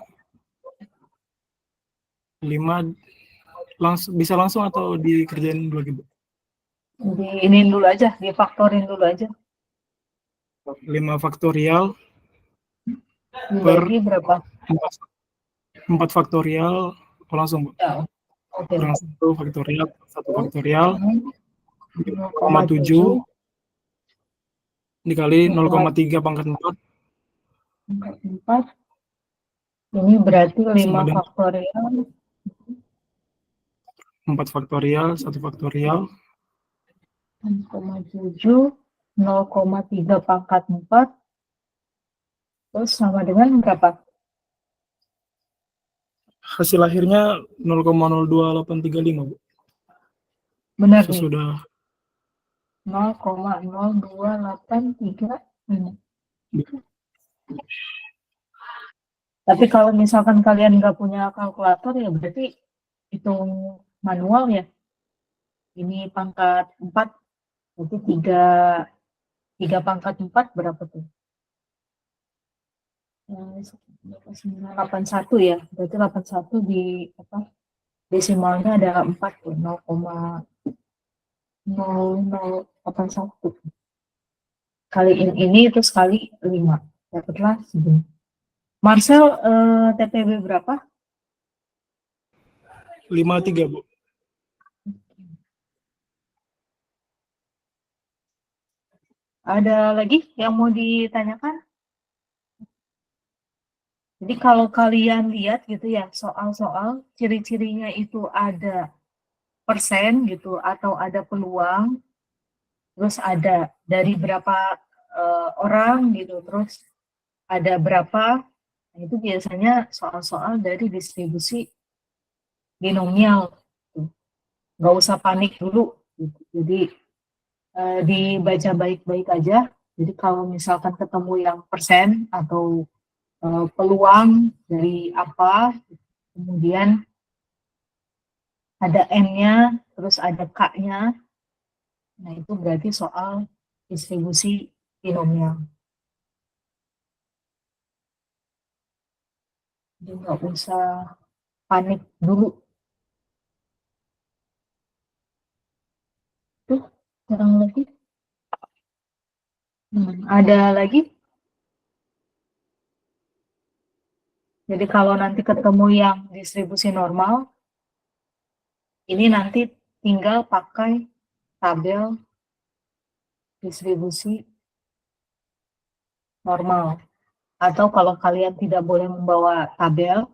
Speaker 4: 5 bisa langsung atau dikerjain dulu lagi, Bu?
Speaker 1: Diinin dulu aja, difaktorin dulu aja.
Speaker 4: 5 faktorial
Speaker 1: Dibagi berapa?
Speaker 4: 4 faktorial, langsung, Bu.
Speaker 1: Ya, oke.
Speaker 4: Kurang 1 faktorial, 1 faktorial,
Speaker 1: 0,7
Speaker 4: 0,7 dikali 0,3 pangkat 4,
Speaker 1: pangkat 4. Ini berarti 5
Speaker 4: sama dengan
Speaker 1: faktorial.
Speaker 4: 4 faktorial, 1 faktorial,
Speaker 1: 0,7, 0,3 pangkat 4. Terus sama dengan berapa?
Speaker 4: hasil akhirnya 0,02835, Bu.
Speaker 1: Benar nih.
Speaker 4: Sesudah
Speaker 1: 0,0283. Tapi kalau misalkan kalian nggak punya kalkulator ya berarti hitung manual ya. Ini pangkat 4, berarti 3 pangkat 4 berapa tuh? 81 ya. Berarti 81 di apa? Desimalnya ada 4 tuh, 0,0081. Kaliin ini terus kali 5. Dapatlah segini. Marcel, TPB berapa?
Speaker 4: 53, Bu.
Speaker 1: Ada lagi yang mau ditanyakan? Jadi kalau kalian lihat gitu ya, soal-soal ciri-cirinya itu ada persen gitu atau ada peluang, terus ada dari berapa orang gitu, terus ada berapa, nah itu biasanya soal-soal dari distribusi binomial. Gitu. Nggak usah panik dulu. Gitu. Jadi dibaca baik-baik aja. Jadi kalau misalkan ketemu yang persen atau peluang dari apa, kemudian ada N-nya, terus ada K-nya, nah itu berarti soal distribusi binomial. Jadi nggak usah panik dulu. Tuh, kurang lebih. Ada lagi? Jadi kalau nanti ketemu yang distribusi normal, ini nanti tinggal pakai tabel distribusi normal. Atau kalau kalian tidak boleh membawa tabel,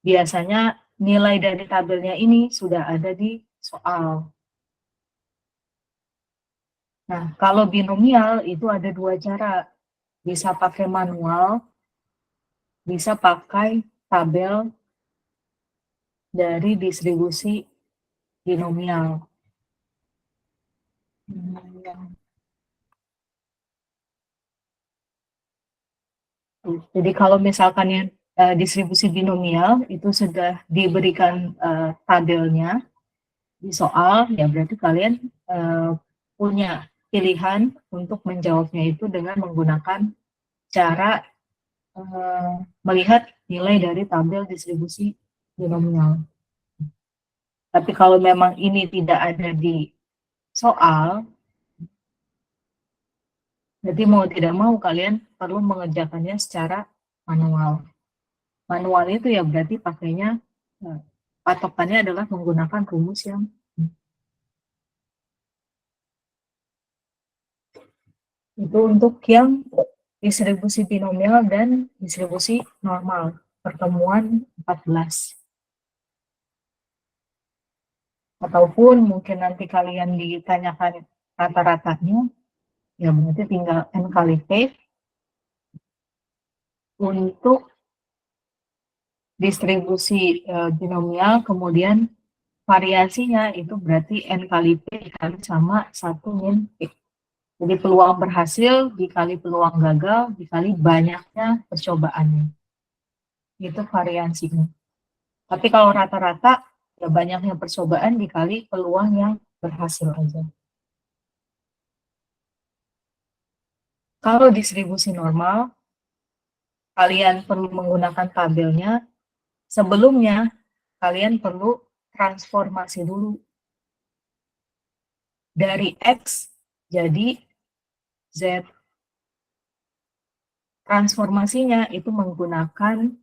Speaker 1: biasanya nilai dari tabelnya ini sudah ada di soal. Nah, kalau binomial itu ada 2 cara. Bisa pakai manual, bisa pakai tabel dari distribusi binomial. Jadi kalau misalkan yang distribusi binomial itu sudah diberikan tabelnya di soal, ya berarti kalian punya pilihan untuk menjawabnya itu dengan menggunakan cara melihat nilai dari tabel distribusi binomial. Tapi kalau memang ini tidak ada di soal, jadi mau tidak mau kalian perlu mengerjakannya secara manual. Manual itu ya berarti pakainya, patokannya adalah menggunakan rumus yang itu untuk yang distribusi binomial dan distribusi normal, pertemuan 14. Ataupun mungkin nanti kalian ditanyakan rata-ratanya, ya berarti tinggal N kali P. Untuk distribusi binomial, kemudian variasinya itu berarti N kali P dikali sama 1 min P. Jadi peluang berhasil dikali peluang gagal dikali banyaknya percobaannya. Itu variasinya. Tapi kalau rata-rata, ya banyaknya percobaan dikali peluang yang berhasil aja. Kalau distribusi normal, kalian perlu menggunakan tabelnya. Sebelumnya, kalian perlu transformasi dulu. Dari X jadi Z. Transformasinya itu menggunakan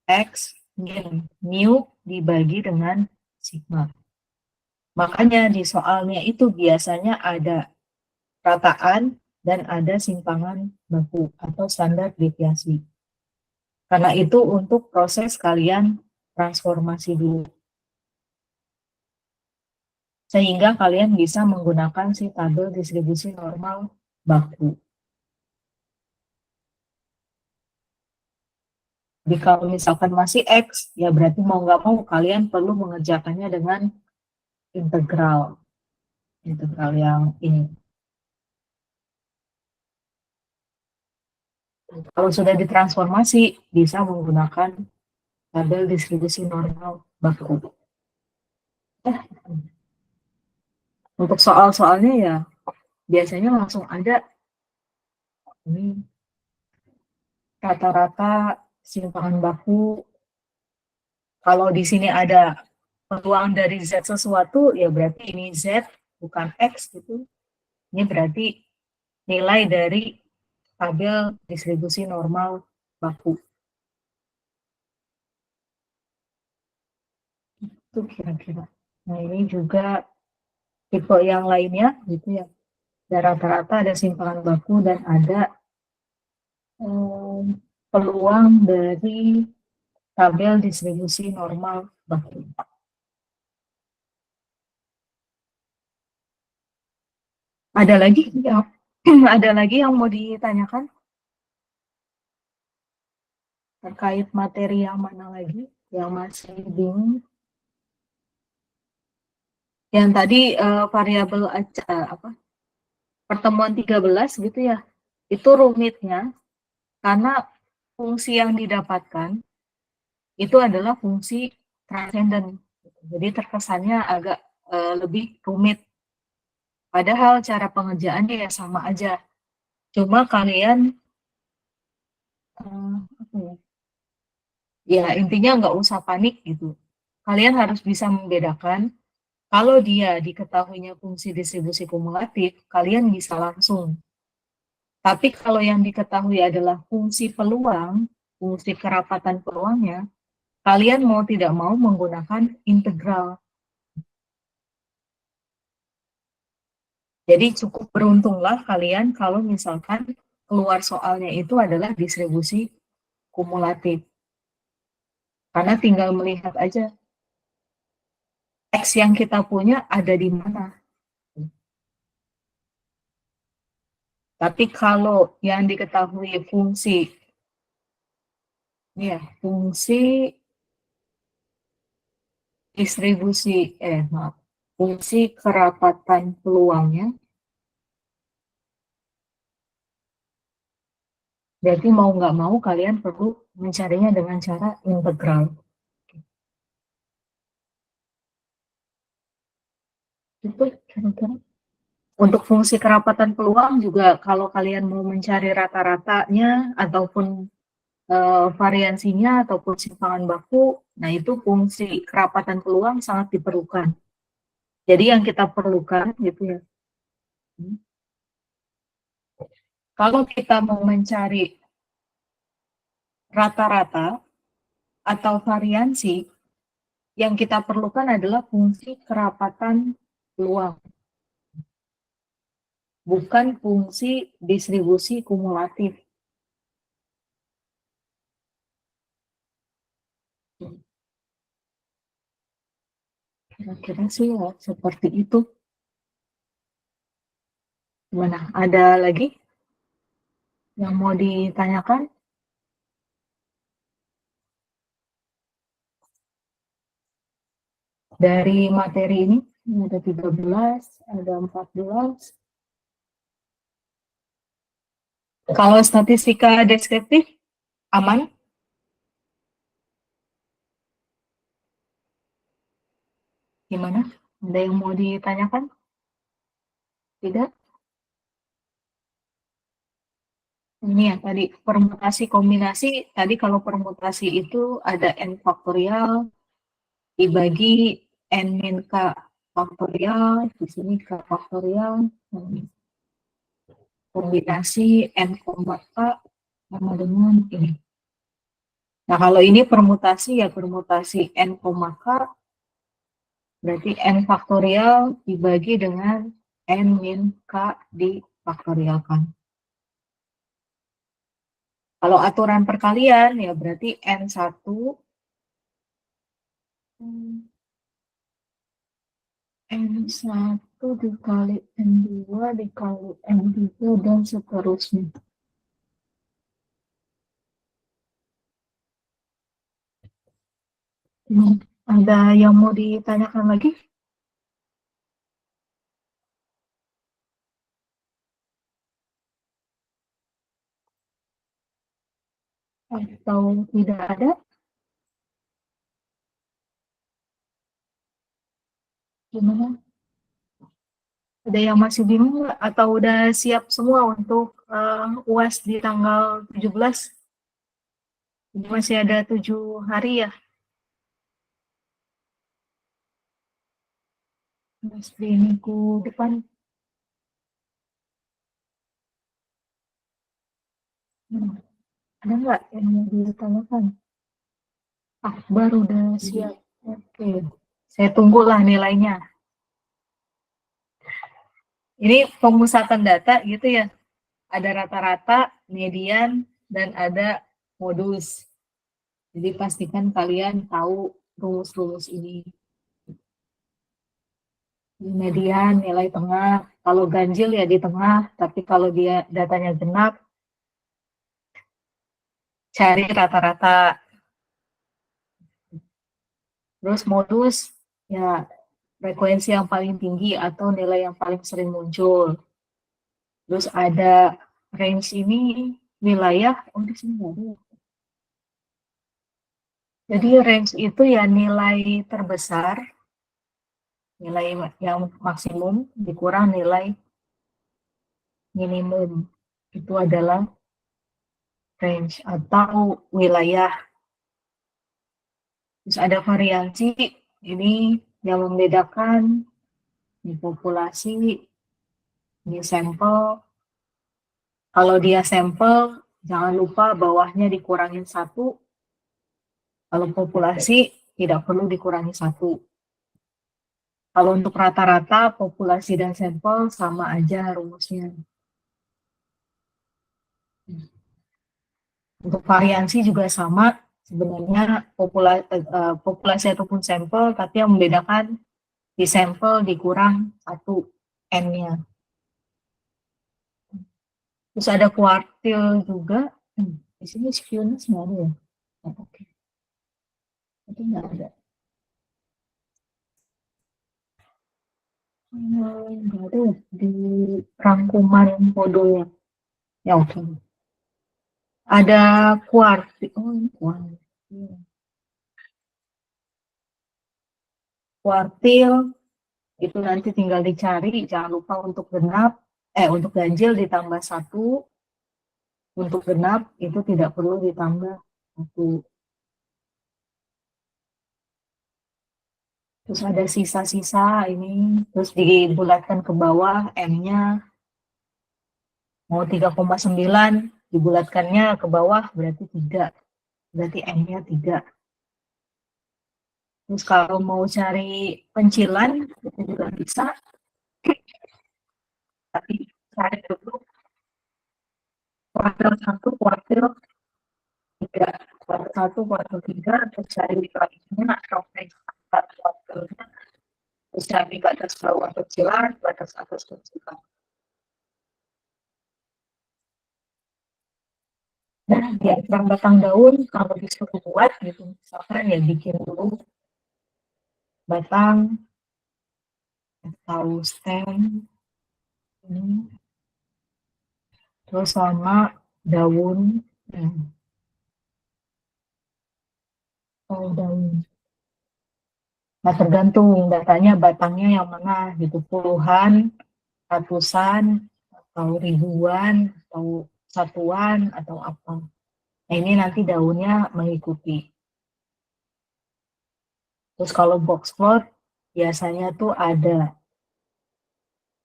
Speaker 1: X min mu dibagi dengan sigma. Makanya di soalnya itu biasanya ada rataan dan ada simpangan baku atau standar deviasi. Karena itu untuk proses kalian transformasi dulu. Sehingga kalian bisa menggunakan si tabel distribusi normal baku. Jadi kalau misalkan masih X, ya berarti mau nggak mau kalian perlu mengerjakannya dengan integral. Integral yang ini. Kalau sudah ditransformasi, bisa menggunakan tabel distribusi normal baku. Untuk soal-soalnya ya, biasanya langsung ada ini rata-rata simpangan baku. Kalau di sini ada peluang dari Z sesuatu, ya berarti ini Z bukan X gitu. Ini berarti nilai dari tabel distribusi normal baku. Itu kira-kira. Nah ini juga tipe yang lainnya gitu ya. Rata-rata ada simpangan baku dan ada peluang dari tabel distribusi normal baku. Ada lagi yang ada lagi yang mau ditanyakan terkait materi yang mana lagi yang masih bingung? Yang tadi variabel pertemuan 13 gitu ya. Itu rumitnya karena fungsi yang didapatkan itu adalah fungsi transenden. Jadi terkesannya agak lebih rumit. Padahal cara pengerjaannya ya sama aja. Cuma kalian ya intinya nggak usah panik gitu. Kalian harus bisa membedakan kalau dia diketahuinya fungsi distribusi kumulatif, kalian bisa langsung. Tapi kalau yang diketahui adalah fungsi peluang, fungsi kerapatan peluangnya, kalian mau tidak mau menggunakan integral. Jadi cukup beruntunglah kalian kalau misalkan keluar soalnya itu adalah distribusi kumulatif. Karena tinggal melihat aja X yang kita punya ada di mana. Tapi kalau yang diketahui fungsi distribusi, fungsi kerapatan peluangnya, berarti mau nggak mau kalian perlu mencarinya dengan cara integral. Itu kira-kira. Untuk fungsi kerapatan peluang juga kalau kalian mau mencari rata-ratanya ataupun variansinya ataupun simpangan baku, nah itu fungsi kerapatan peluang sangat diperlukan. Jadi yang kita perlukan gitu ya. Kalau kita mau mencari rata-rata atau variansi, yang kita perlukan adalah fungsi kerapatan peluang, bukan fungsi distribusi kumulatif. Kira-kira sih ya, seperti itu. Gimana? Ada lagi yang mau ditanyakan? Dari materi ini ada 13, ada 14. Kalau statistika deskriptif, aman? Gimana? Ada yang mau ditanyakan? Tidak? Ini ya tadi permutasi kombinasi. Tadi kalau permutasi itu ada n faktorial dibagi n min k faktorial, di sini k faktorial, kombinasi n, k sama dengan ini. Nah kalau ini permutasi ya permutasi n, k berarti n faktorial dibagi dengan n min k difaktorialkan. Kalau aturan perkalian ya berarti N1 N1 dikali N2 dikali N3 dan seterusnya. Ada yang mau ditanyakan lagi? Atau tidak ada? Gimana? Ada yang masih bingung nggak? Atau udah siap semua untuk UAS di tanggal 17? Jadi masih ada 7 hari ya? UAS di minggu depan. Ada nggak yang mau ditanyakan? Baru udah siap. Oke. Saya tunggulah nilainya. Ini pemusatan data gitu ya. Ada rata-rata, median, dan ada modus. Jadi pastikan kalian tahu rumus-rumus ini. Median, nilai tengah. Kalau ganjil ya di tengah, tapi kalau dia datanya genap, cari rata-rata. Terus modus, ya frekuensi yang paling tinggi atau nilai yang paling sering muncul. Terus ada range ini wilayah, di sini ada. Jadi range itu ya nilai terbesar, nilai yang maksimum dikurang nilai minimum. Itu adalah range atau wilayah. Terus ada variansi, ini yang membedakan di populasi, di sampel. Kalau dia sampel, jangan lupa bawahnya dikurangin 1. Kalau populasi, tidak perlu dikurangi 1. Kalau untuk rata-rata, populasi dan sampel sama aja rumusnya. Untuk variansi juga sama, sebenarnya populasi ataupun sampel, tapi yang membedakan di sampel dikurang 1 N-nya. Terus ada kuartil juga. Di sini skewness nggak ada ya? Oke. Itu nggak ada. Nggak ada ya di rangkuman modulnya. Ya oke. Ada kuartil. Ini kuartil. Kuartil itu nanti tinggal dicari. Jangan lupa untuk genap. Untuk ganjil ditambah 1. Untuk genap itu tidak perlu ditambah 1. Terus ada sisa-sisa ini, terus dibulatkan ke bawah M-nya mau 3,9, dibulatkannya ke bawah berarti 3, berarti M-nya 3. Terus kalau mau cari pencilan itu juga bisa, tapi cari dulu kuartil 1, kuartil 3, kuartil 1, kuartil 3, terus cari nilainya atau kuartilnya, terus cari batas bawah pencilan, batas atas pencilan. Nah, diagram batang daun kalau disuruh buat gitu, misalkan ya bikin dulu batang atau stem ini, terus sama daun, atau daun. Nah, tergantung datanya batangnya yang mana gitu, puluhan, ratusan, atau ribuan, atau satuan, atau apa. Nah, ini nanti daunnya mengikuti. Terus kalau box plot biasanya tuh ada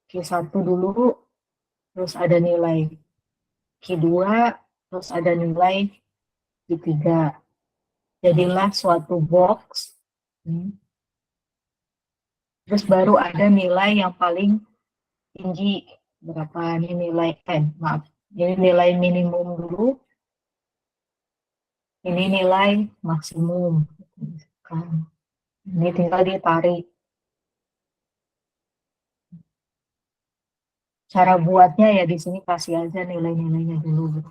Speaker 1: Q1 dulu, terus ada nilai Q2, terus ada nilai Q3. Jadilah suatu box. Terus baru ada nilai yang paling tinggi. Berapa ini nilai maaf. Ini nilai minimum dulu. Ini nilai maksimum. Ini tinggal ditarik. Cara buatnya ya di sini kasih aja nilai-nilainya dulu.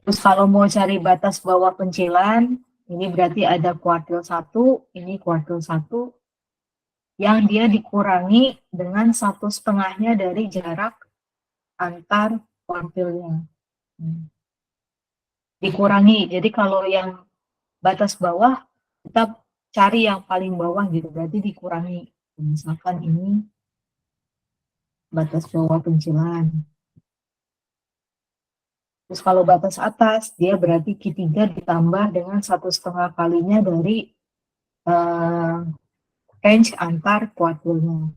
Speaker 1: Terus kalau mau cari batas bawah pencilan, ini berarti ada kuartil 1, ini kuartil 1, yang dia dikurangi dengan 1/2-nya dari jarak antar kuartilnya. Dikurangi, jadi kalau yang batas bawah, kita cari yang paling bawah gitu, berarti dikurangi. Misalkan ini batas bawah pencilan. Terus kalau batas atas, dia berarti Q3 ditambah dengan 1/2 kalinya dari range antar kuartilnya.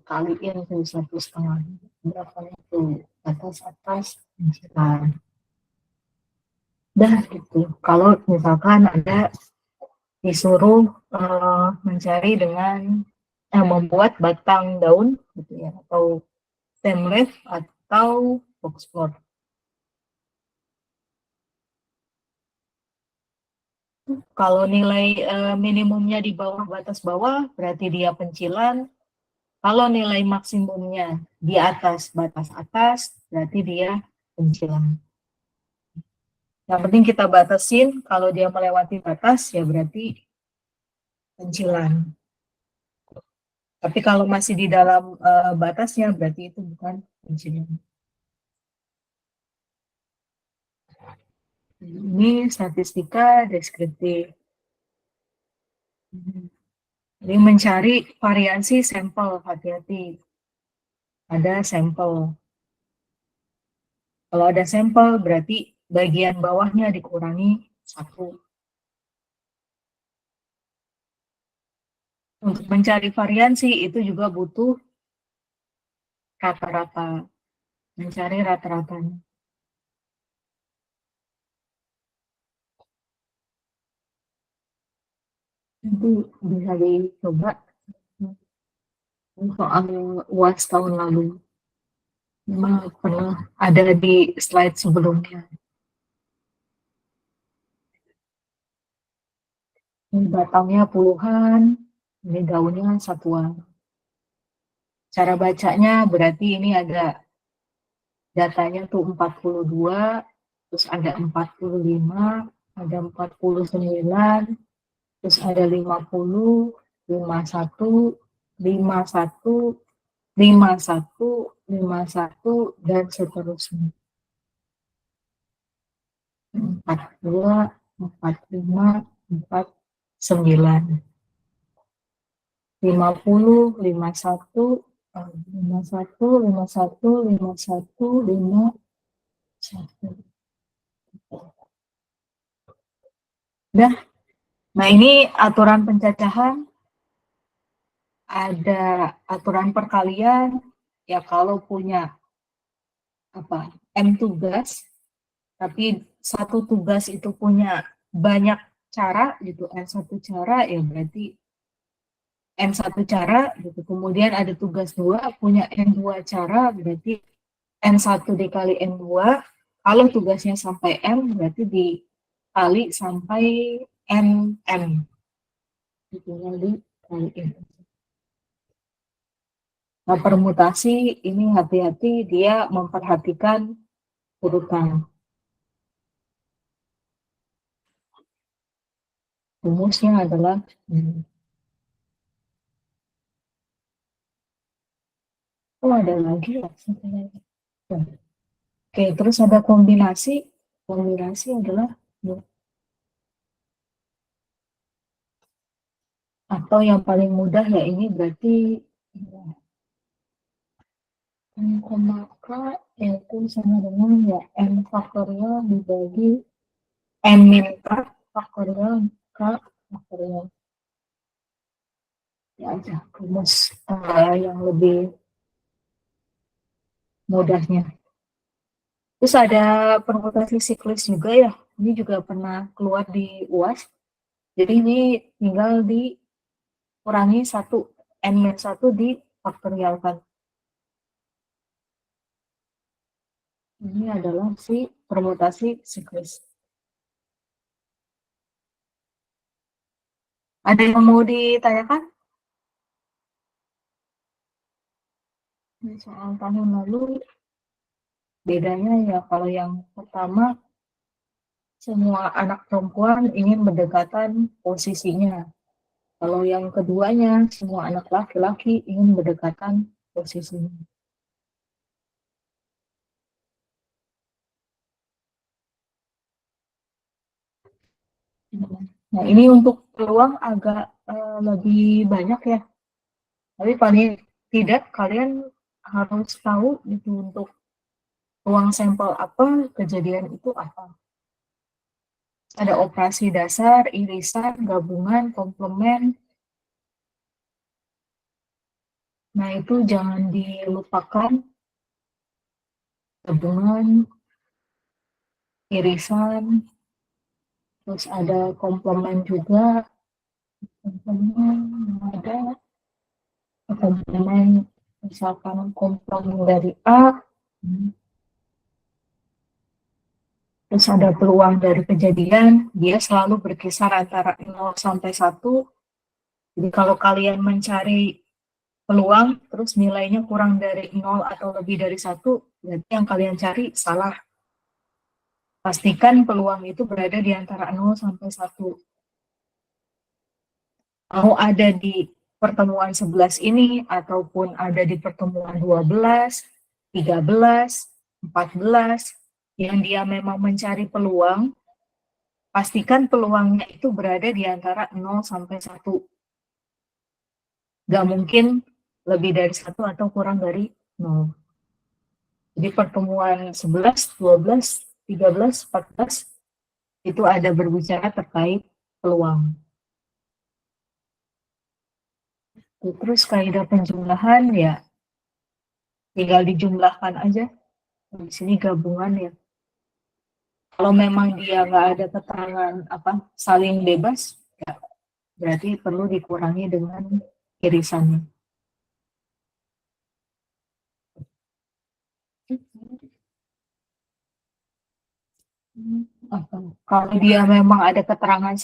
Speaker 1: Kaliin tuh 1/2. Berapa itu? Batas atas pencilan. Dah gitu. Kalau misalkan ada disuruh mencari dengan membuat batang daun gitu ya, atau stem leaf atau box plot. Kalau nilai minimumnya di bawah batas bawah, berarti dia pencilan. Kalau nilai maksimumnya di atas batas atas, berarti dia pencilan. Yang penting kita batasin, kalau dia melewati batas, ya berarti pencilan. Tapi kalau masih di dalam batasnya, berarti itu bukan pencilan. Ini statistika deskriptif. Ini mencari variansi sampel, hati-hati. Ada sampel. Kalau ada sampel, berarti bagian bawahnya dikurangi 1. Untuk mencari variansi, itu juga butuh rata-rata. Mencari rata-ratanya. Nanti bisa dicoba soal UAS tahun lalu. Memang pernah ada di slide sebelumnya. Ini batangnya puluhan, ini daunnya satuan. Cara bacanya berarti ini ada datanya tuh 42, terus ada 45, ada 49, terus ada 50, 51, 51, 51, 51, dan seterusnya. 42, 45, 49. 50, 51, 51, 51, 51, 51. Udah. Nah, ini aturan pencacahan. Ada aturan perkalian. Ya, kalau punya M tugas, tapi satu tugas itu punya banyak cara gitu, N1 cara, ya berarti N1 cara gitu. Kemudian ada tugas 2 punya N2 cara, berarti N1 dikali N2. Kalau tugasnya sampai M, berarti dikali sampai NM. Gitu, dikali M. Nah, permutasi ini hati-hati, dia memperhatikan urutan. Rumusnya adalah ada lagi ya. Oke, terus ada kombinasi. Kombinasi adalah atau yang paling mudah ya ini berarti M, K itu sama dengan ya M faktorial dibagi M min K faktorial K faktorial. Ya aja rumus yang lebih mudahnya. Terus ada permutasi siklis juga ya. Ini juga pernah keluar di UAS. Jadi ini tinggal dikurangi 1. N-1 difaktorialkan. Ini adalah si permutasi siklis. Ada yang mau ditanyakan? Soal tahun lalu, bedanya ya kalau yang pertama, semua anak perempuan ingin berdekatan posisinya. Kalau yang keduanya, semua anak laki-laki ingin berdekatan posisinya. Nah, ini untuk peluang agak lebih banyak ya. Tapi paling tidak kalian harus tahu itu untuk peluang sampel apa, kejadian itu apa. Ada operasi dasar, irisan, gabungan, komplement. Nah, itu jangan dilupakan. Gabungan, irisan, terus ada komplement juga. Komplement ada komplement misalkan komplement dari A, terus ada peluang dari kejadian, dia selalu berkisar antara 0 sampai 1. Jadi kalau kalian mencari peluang, terus nilainya kurang dari 0 atau lebih dari 1, berarti yang kalian cari salah. Pastikan peluang itu berada di antara 0 sampai 1. Mau ada di pertemuan 11 ini, ataupun ada di pertemuan 12, 13, 14, yang dia memang mencari peluang, pastikan peluangnya itu berada di antara 0 sampai 1. Gak mungkin lebih dari 1 atau kurang dari 0. Jadi pertemuan 11, 12, 13, 14, itu ada berbicara terkait peluang. Terus kaidah penjumlahan ya tinggal dijumlahkan aja. Di sini gabungan ya. Kalau memang dia nggak ada keterangan saling bebas, ya berarti perlu dikurangi dengan irisannya. Kalau dia memang ada keterangan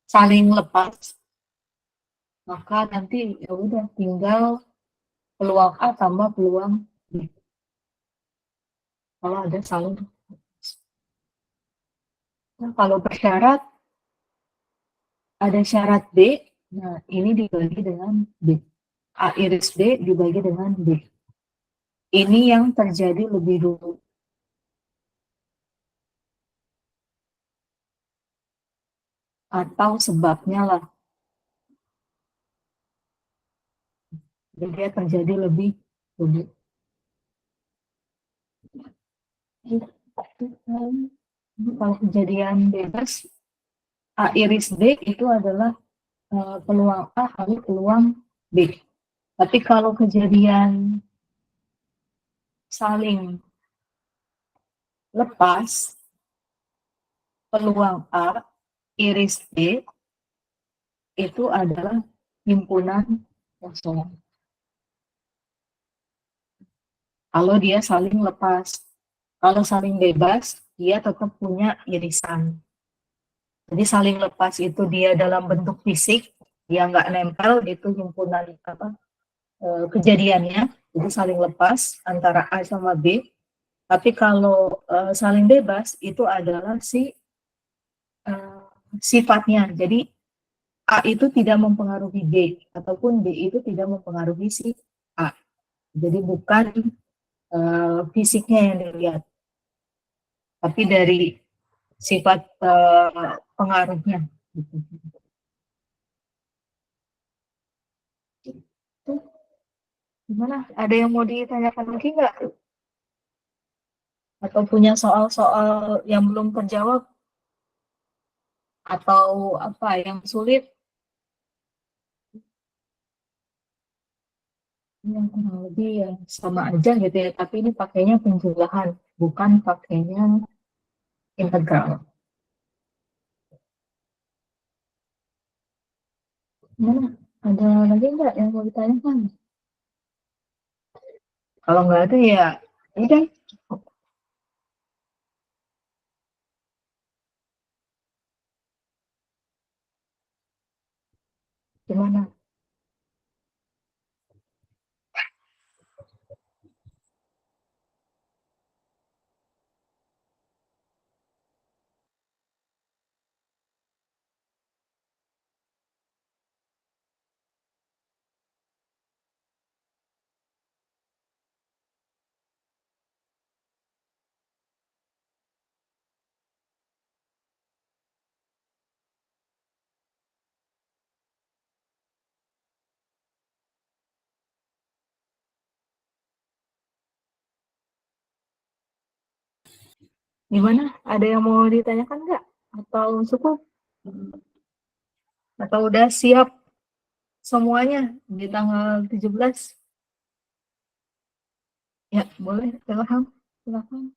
Speaker 1: saling lepas, maka nanti ya udah tinggal peluang A tambah peluang B. Kalau ada saling. Nah, kalau bersyarat ada syarat B, nah ini dibagi dengan B. A iris B dibagi dengan B. Ini yang terjadi lebih dulu. Atau sebabnya lah. Jadi dia terjadi lebih dulu. Kalau kejadian bebas A iris B itu adalah peluang A kali peluang B. Tapi kalau kejadian saling lepas, peluang A iris B itu adalah himpunan kosong. Kalau dia saling lepas. Kalau saling bebas, dia tetap punya irisan. Jadi saling lepas itu dia dalam bentuk fisik, dia nggak nempel gitu himpunan kejadiannya, jadi saling lepas antara A sama B. Tapi kalau saling bebas itu adalah sifatnya. Jadi A itu tidak mempengaruhi B ataupun B itu tidak mempengaruhi si A. Jadi bukan fisiknya yang dilihat, tapi dari sifat pengaruhnya. Gitu. Gimana? Ada yang mau ditanyakan lagi nggak? Atau punya soal-soal yang belum terjawab? Atau apa yang sulit? Yang kurang lebih ya sama aja gitu ya, tapi ini pakainya penjelasan, bukan pakainya integral. Gimana? Ada lagi nggak yang mau ditanyakan? Kalau nggak ada ya udah. Gimana? Gimana? Ada yang mau ditanyakan nggak? Atau cukup? Atau udah siap semuanya di tanggal 17? Ya, boleh. Silakan. Silakan.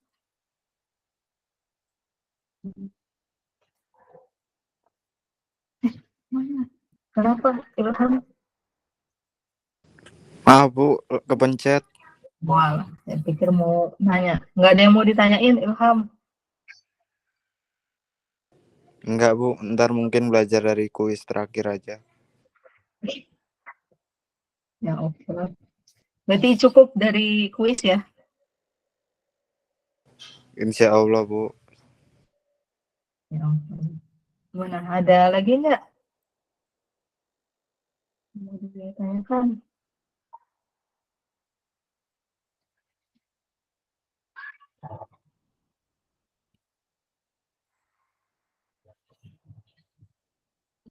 Speaker 1: Mana? Kenapa? Ilham?
Speaker 5: Maaf Bu, kepencet.
Speaker 1: Wah, saya pikir mau nanya. Nggak ada yang mau ditanyain, Ilham?
Speaker 5: Enggak Bu, ntar mungkin belajar dari kuis terakhir aja.
Speaker 1: Ya, oke lah. Berarti cukup dari kuis ya?
Speaker 5: Insya Allah Bu.
Speaker 1: Ya, oke. Gimana? Ada lagi nggak? Mau ditanyakan?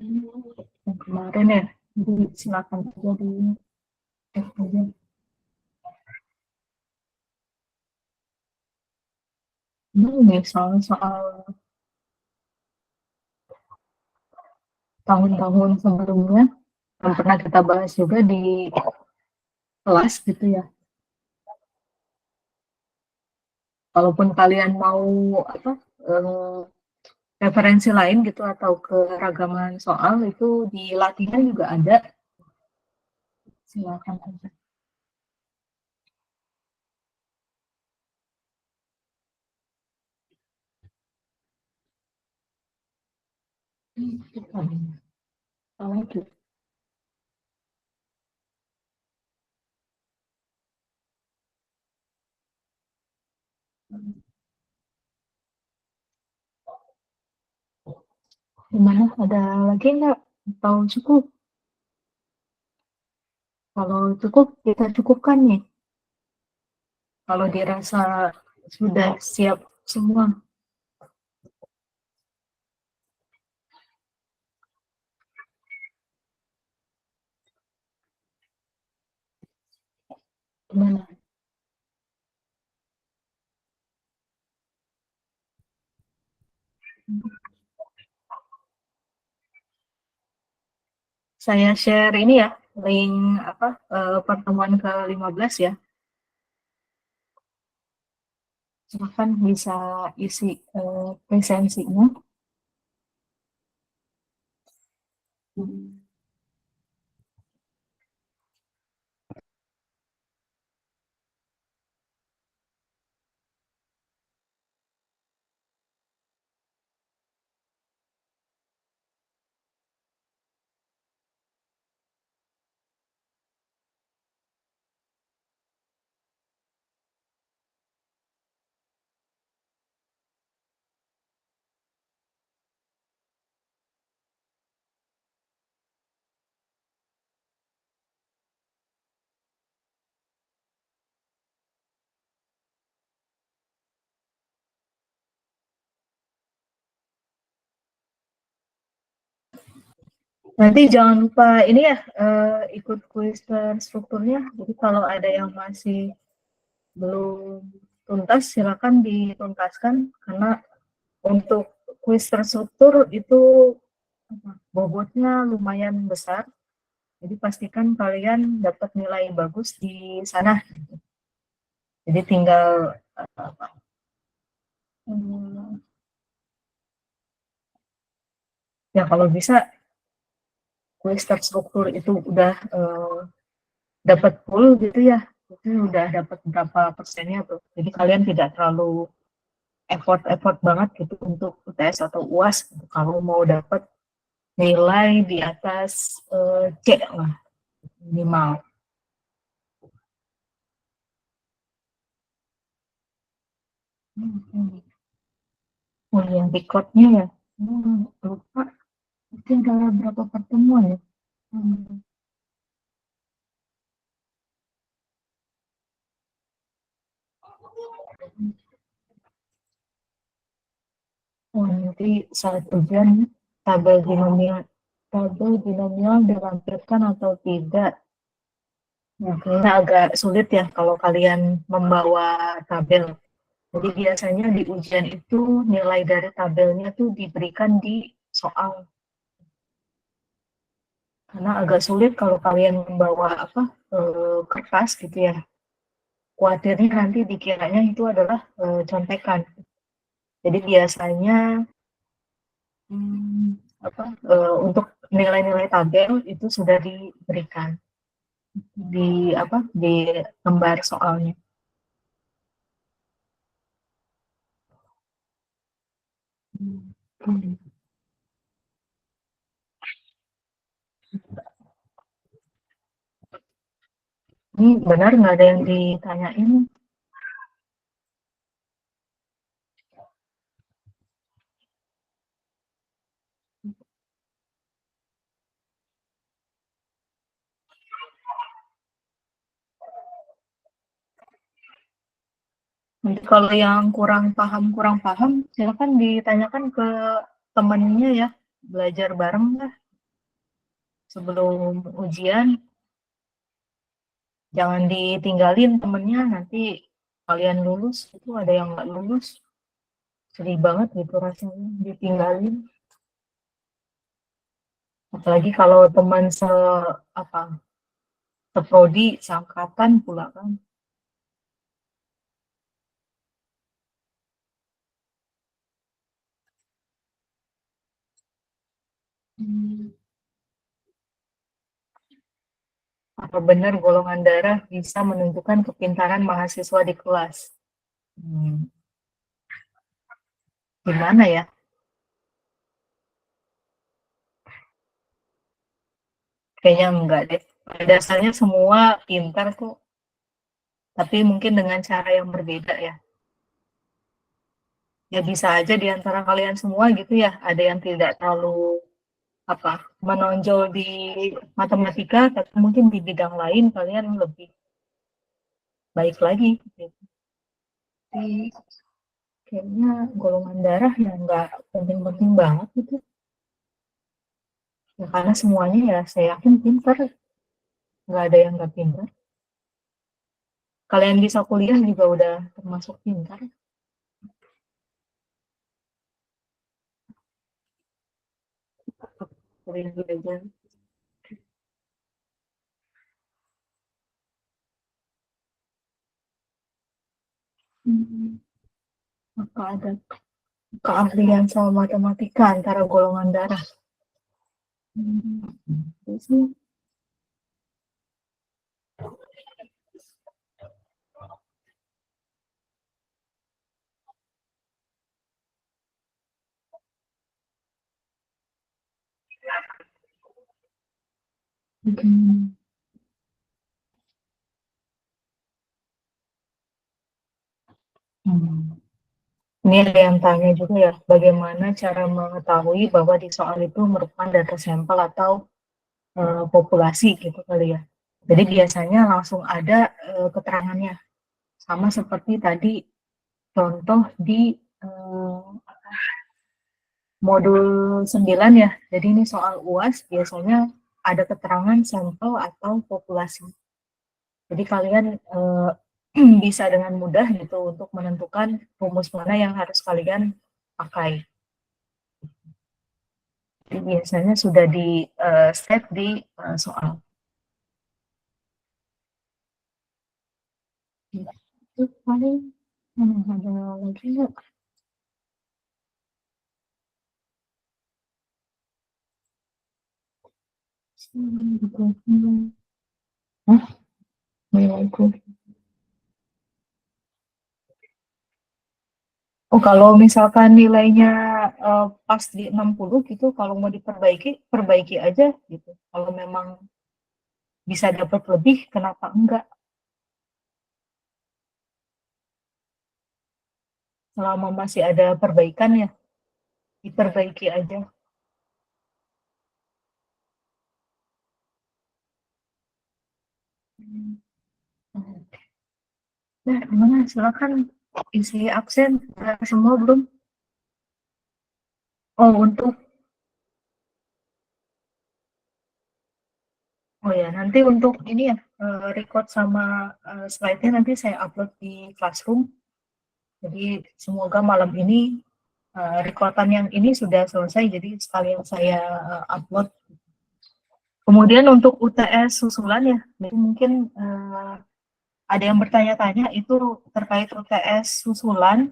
Speaker 1: Yang kemarin ya? Jadi silakan aja di cek aja. Ini soal-soal tahun-tahun sebelumnya yang pernah kita bahas juga di kelas gitu ya. Kalaupun kalian mau apa referensi lain gitu atau keragaman soal itu di latihan juga ada, silakan aja. Salah tuh. Gimana? Ada lagi nggak? Atau cukup? Kalau cukup, kita cukupkan nih. Kalau dirasa sudah siap semua. Gimana? Saya share ini ya, link apa pertemuan ke-15 ya. Silahkan bisa isi presensinya. Nanti jangan lupa ini ya, ikut kuis terstrukturnya. Jadi kalau ada yang masih belum tuntas, silakan dituntaskan. Karena untuk kuis terstruktur itu bobotnya lumayan besar. Jadi pastikan kalian dapat nilai bagus di sana. Jadi tinggal ya kalau bisa kuis terstruktur itu udah dapat full gitu ya, itu udah dapat berapa persennya tuh. Jadi kalian tidak terlalu effort banget gitu untuk UTS atau UAS gitu. Kalau mau dapat nilai di atas C lah minimal. Oh yang recordnya ya, lupa itu adalah berapa pertemuan ya. Oh, nanti saat ujian tabel binomial dirampilkan atau tidak. Mungkin agak sulit ya kalau kalian membawa tabel. Jadi biasanya di ujian itu nilai dari tabelnya tuh diberikan di soal. Karena agak sulit kalau kalian membawa kertas gitu ya. Khawatirnya nanti dikiranya itu adalah contekan. Jadi biasanya untuk nilai-nilai tabel itu sudah diberikan di lembar soalnya. Ini benar nggak ada yang ditanyain? Nanti kalau yang kurang paham, silakan ditanyakan ke temennya ya, belajar bareng lah sebelum ujian. Jangan ditinggalin temennya, nanti kalian lulus, itu ada yang nggak lulus. Sedih banget gitu rasanya ditinggalin. Apalagi kalau teman seprodi, seangkatan pula kan. Apa benar golongan darah bisa menentukan kepintaran mahasiswa di kelas? Gimana ya? Kayaknya enggak deh. Pada dasarnya semua pintar tuh, tapi mungkin dengan cara yang berbeda ya. Ya bisa aja di antara kalian semua gitu ya, ada yang tidak terlalu menonjol di matematika, tapi mungkin di bidang lain kalian lebih baik lagi. Gitu. Jadi kayaknya golongan darah ya nggak penting-penting banget gitu. Ya karena semuanya ya saya yakin pintar, nggak ada yang nggak pintar. kalian bisa kuliah juga udah termasuk pintar. Kuliah belajar. Maka ada keahlian sama matematika antara golongan darah. Terus nih, ini ada yang tanya juga ya, bagaimana cara mengetahui bahwa di soal itu merupakan data sampel atau populasi gitu kali ya. Jadi biasanya langsung ada keterangannya, sama seperti tadi contoh di modul 9 ya. Jadi ini soal UAS biasanya ada keterangan sampel atau populasi. Jadi kalian bisa dengan mudah gitu untuk menentukan rumus mana yang harus kalian pakai. Jadi biasanya sudah di set di soal. Itu paling ada lagi nggak? Hah? Nilaiku. Oh, kalau misalkan nilainya pas di 60 gitu, kalau mau diperbaiki, perbaiki aja gitu. Kalau memang bisa dapat lebih, kenapa enggak? Selama masih ada perbaikan ya, diperbaiki aja. Nah, gimana? Silakan isi absen. Udah semua belum? Oh, oh ya, nanti untuk ini ya, record sama slide-nya nanti saya upload di Classroom. Jadi semoga malam ini recordan yang ini sudah selesai, jadi sekalian saya upload. Kemudian untuk UTS susulan ya, jadi mungkin ada yang bertanya-tanya itu terkait UTS susulan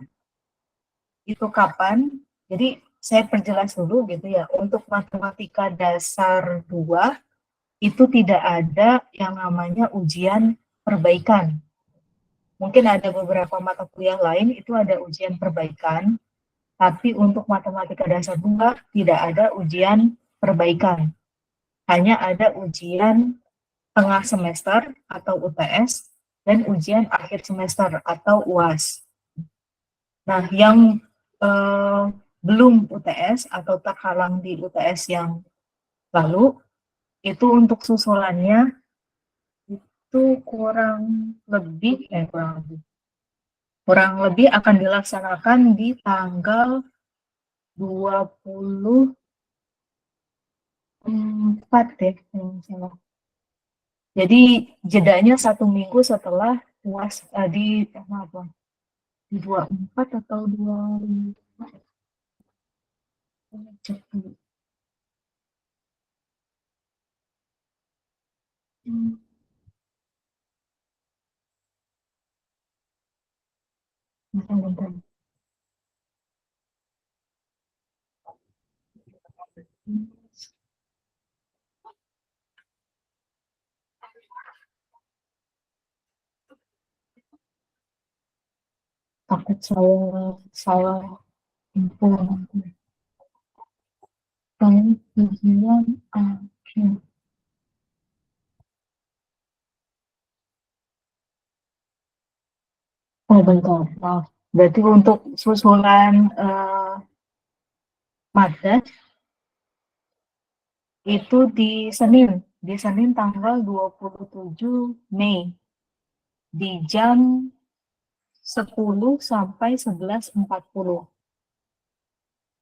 Speaker 1: itu kapan. Jadi saya perjelas dulu gitu ya, untuk matematika dasar 2 itu tidak ada yang namanya ujian perbaikan. Mungkin ada beberapa mata kuliah lain itu ada ujian perbaikan, tapi untuk matematika dasar 2 tidak ada ujian perbaikan. Hanya ada ujian tengah semester atau UTS dan ujian akhir semester atau UAS. Nah, yang belum UTS atau terhalang di UTS yang lalu, itu untuk susulannya itu kurang lebih akan dilaksanakan di tanggal 24 deh, kalau salah. Jadi jedanya 1 minggu setelah UAS di apa? Di 24 atau 25. Cek dulu. Bentar. Takut saya salah info nanti. Kalian ujian akhir. Oh, bentar. Maaf. Berarti untuk susulan madat itu di Senin tanggal 27 Mei di jam 10 sampai 11.40.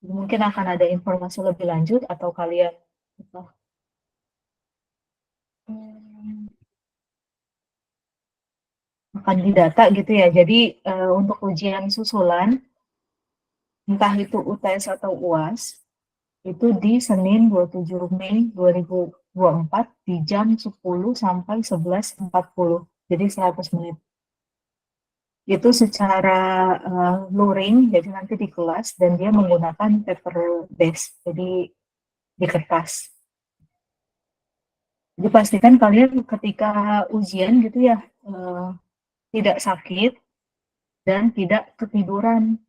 Speaker 1: Mungkin akan ada informasi lebih lanjut atau kalian akan didata gitu ya. Jadi untuk ujian susulan, entah itu UTS atau UAS, itu di Senin 27 Mei 2024 di jam 10 sampai 11.40. Jadi 100 menit. Itu secara luring, jadi nanti di kelas, dan dia menggunakan paper base, jadi di kertas. Jadi pastikan kalian ketika ujian gitu ya, tidak sakit dan tidak ketiduran.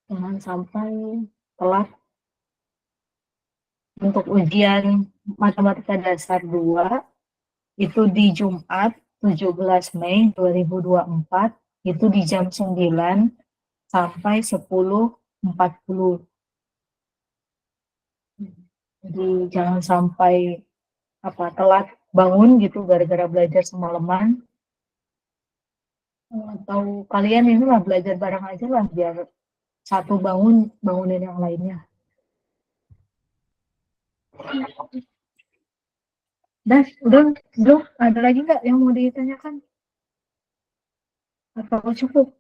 Speaker 1: Jangan sampai telat. Untuk ujian matematika dasar 2 itu di Jumat 17 Mei 2024 itu di jam 9 sampai 10.40. Jadi jangan sampai telat bangun gitu gara-gara belajar semalaman, atau kalian ini lah belajar bareng aja lah biar satu bangunin yang lainnya. Udah, ada lagi nggak yang mau ditanyakan? Atau cukup?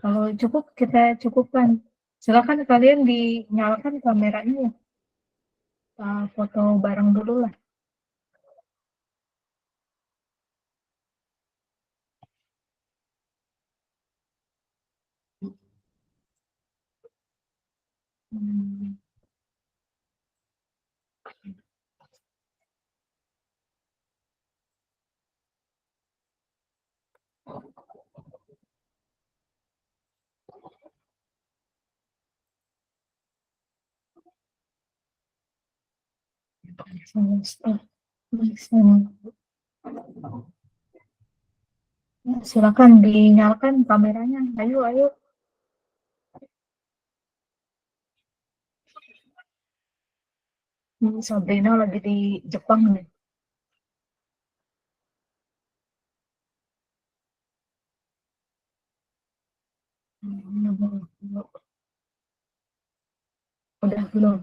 Speaker 1: Kalau cukup, kita cukupkan. Silakan kalian dinyalakan kameranya ya. Foto bareng dulu lah. Hmm. Silakan dinyalakan kameranya. Ayo, ayo. Sabrina lagi di Jepang nih. Udah belum?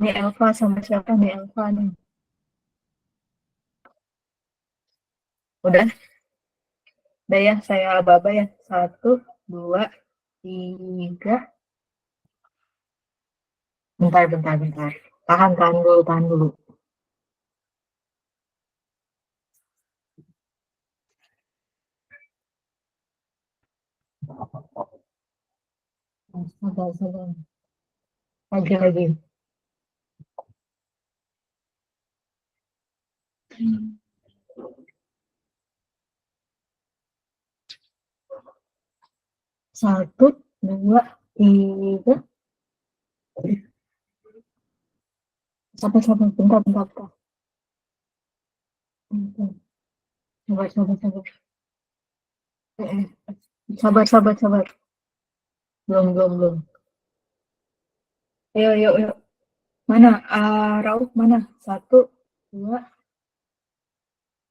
Speaker 1: Ini Elva sama siapa nih Elva nih? Udah? Udah ya, saya aba ya. 1, 2, 3. Bentar. Tahan dulu. Sabar. Lagi. Satu, dua, tiga. Sabar. Bentar. Sabar. Sabar. Belum. Yuk. Mana? Rauf mana? 1, 2,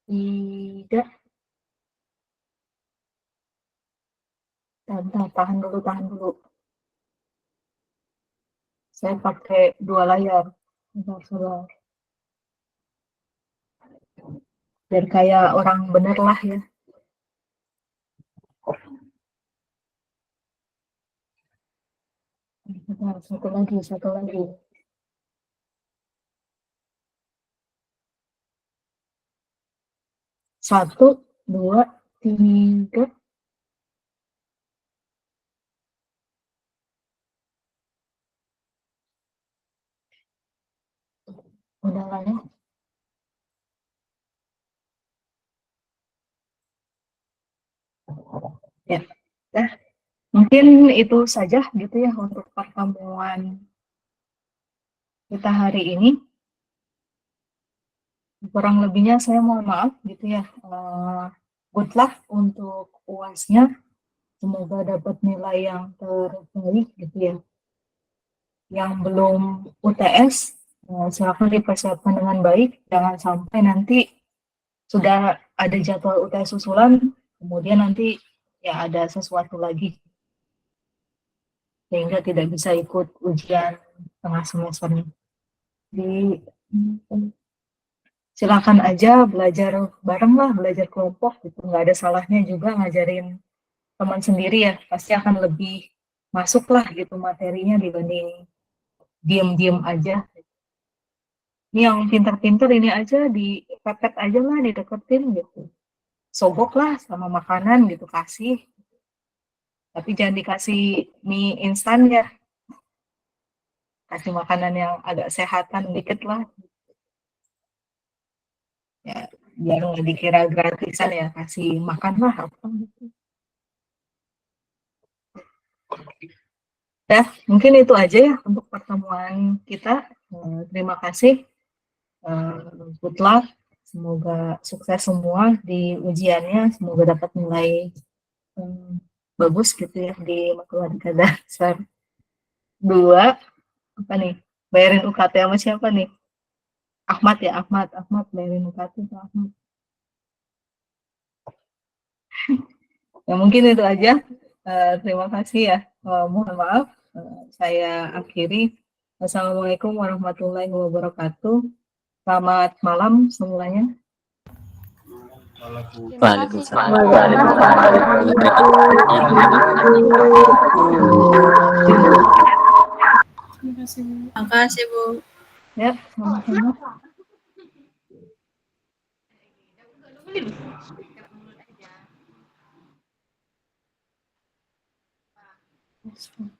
Speaker 1: 3. Bentar, tahan dulu. Saya pakai 2 layar. Sabar. Biar kayak orang bener lah ya. Bentar, satu lagi. 1, 2, 3. Udah lah ya. Ya, dah. Mungkin itu saja gitu ya untuk pertemuan kita hari ini. Kurang lebihnya saya mohon maaf gitu ya. Good luck untuk UAS-nya. Semoga dapat nilai yang terbaik gitu ya. Yang belum UTS, silakan dipersiapkan dengan baik. Jangan sampai nanti sudah ada jadwal UTS susulan, kemudian nanti ya ada sesuatu lagi sehingga tidak bisa ikut ujian tengah semesternya. Jadi silakan aja belajar bareng lah, belajar kelompok gitu. Nggak ada salahnya juga ngajarin teman sendiri ya, pasti akan lebih masuk lah gitu materinya dibanding diem-diem aja. Ini yang pinter-pinter ini aja dipepet aja lah, dideketin gitu. Sogok lah sama makanan gitu, kasih. Tapi jangan dikasih mie instan ya. Kasih makanan yang agak sehatan dikit lah. Ya, biar nggak dikira gratisan ya, kasih makan lah apa gitu. Ya, mungkin itu aja ya untuk pertemuan kita. Terima kasih. Good luck. Semoga sukses semua di ujiannya. Semoga dapat nilai bagus gitu ya di matematika dasar 2. Apa nih? Bayarin UKT sama siapa nih? Ahmad ya, Ahmad bayarin UKT ke Ahmad. Ya mungkin itu aja. Terima kasih ya. Mohon maaf. Saya akhiri. Wassalamualaikum warahmatullahi wabarakatuh. Selamat malam semuanya.
Speaker 6: Terima kasih, Bu.
Speaker 1: Ya, sama-sama. Yes.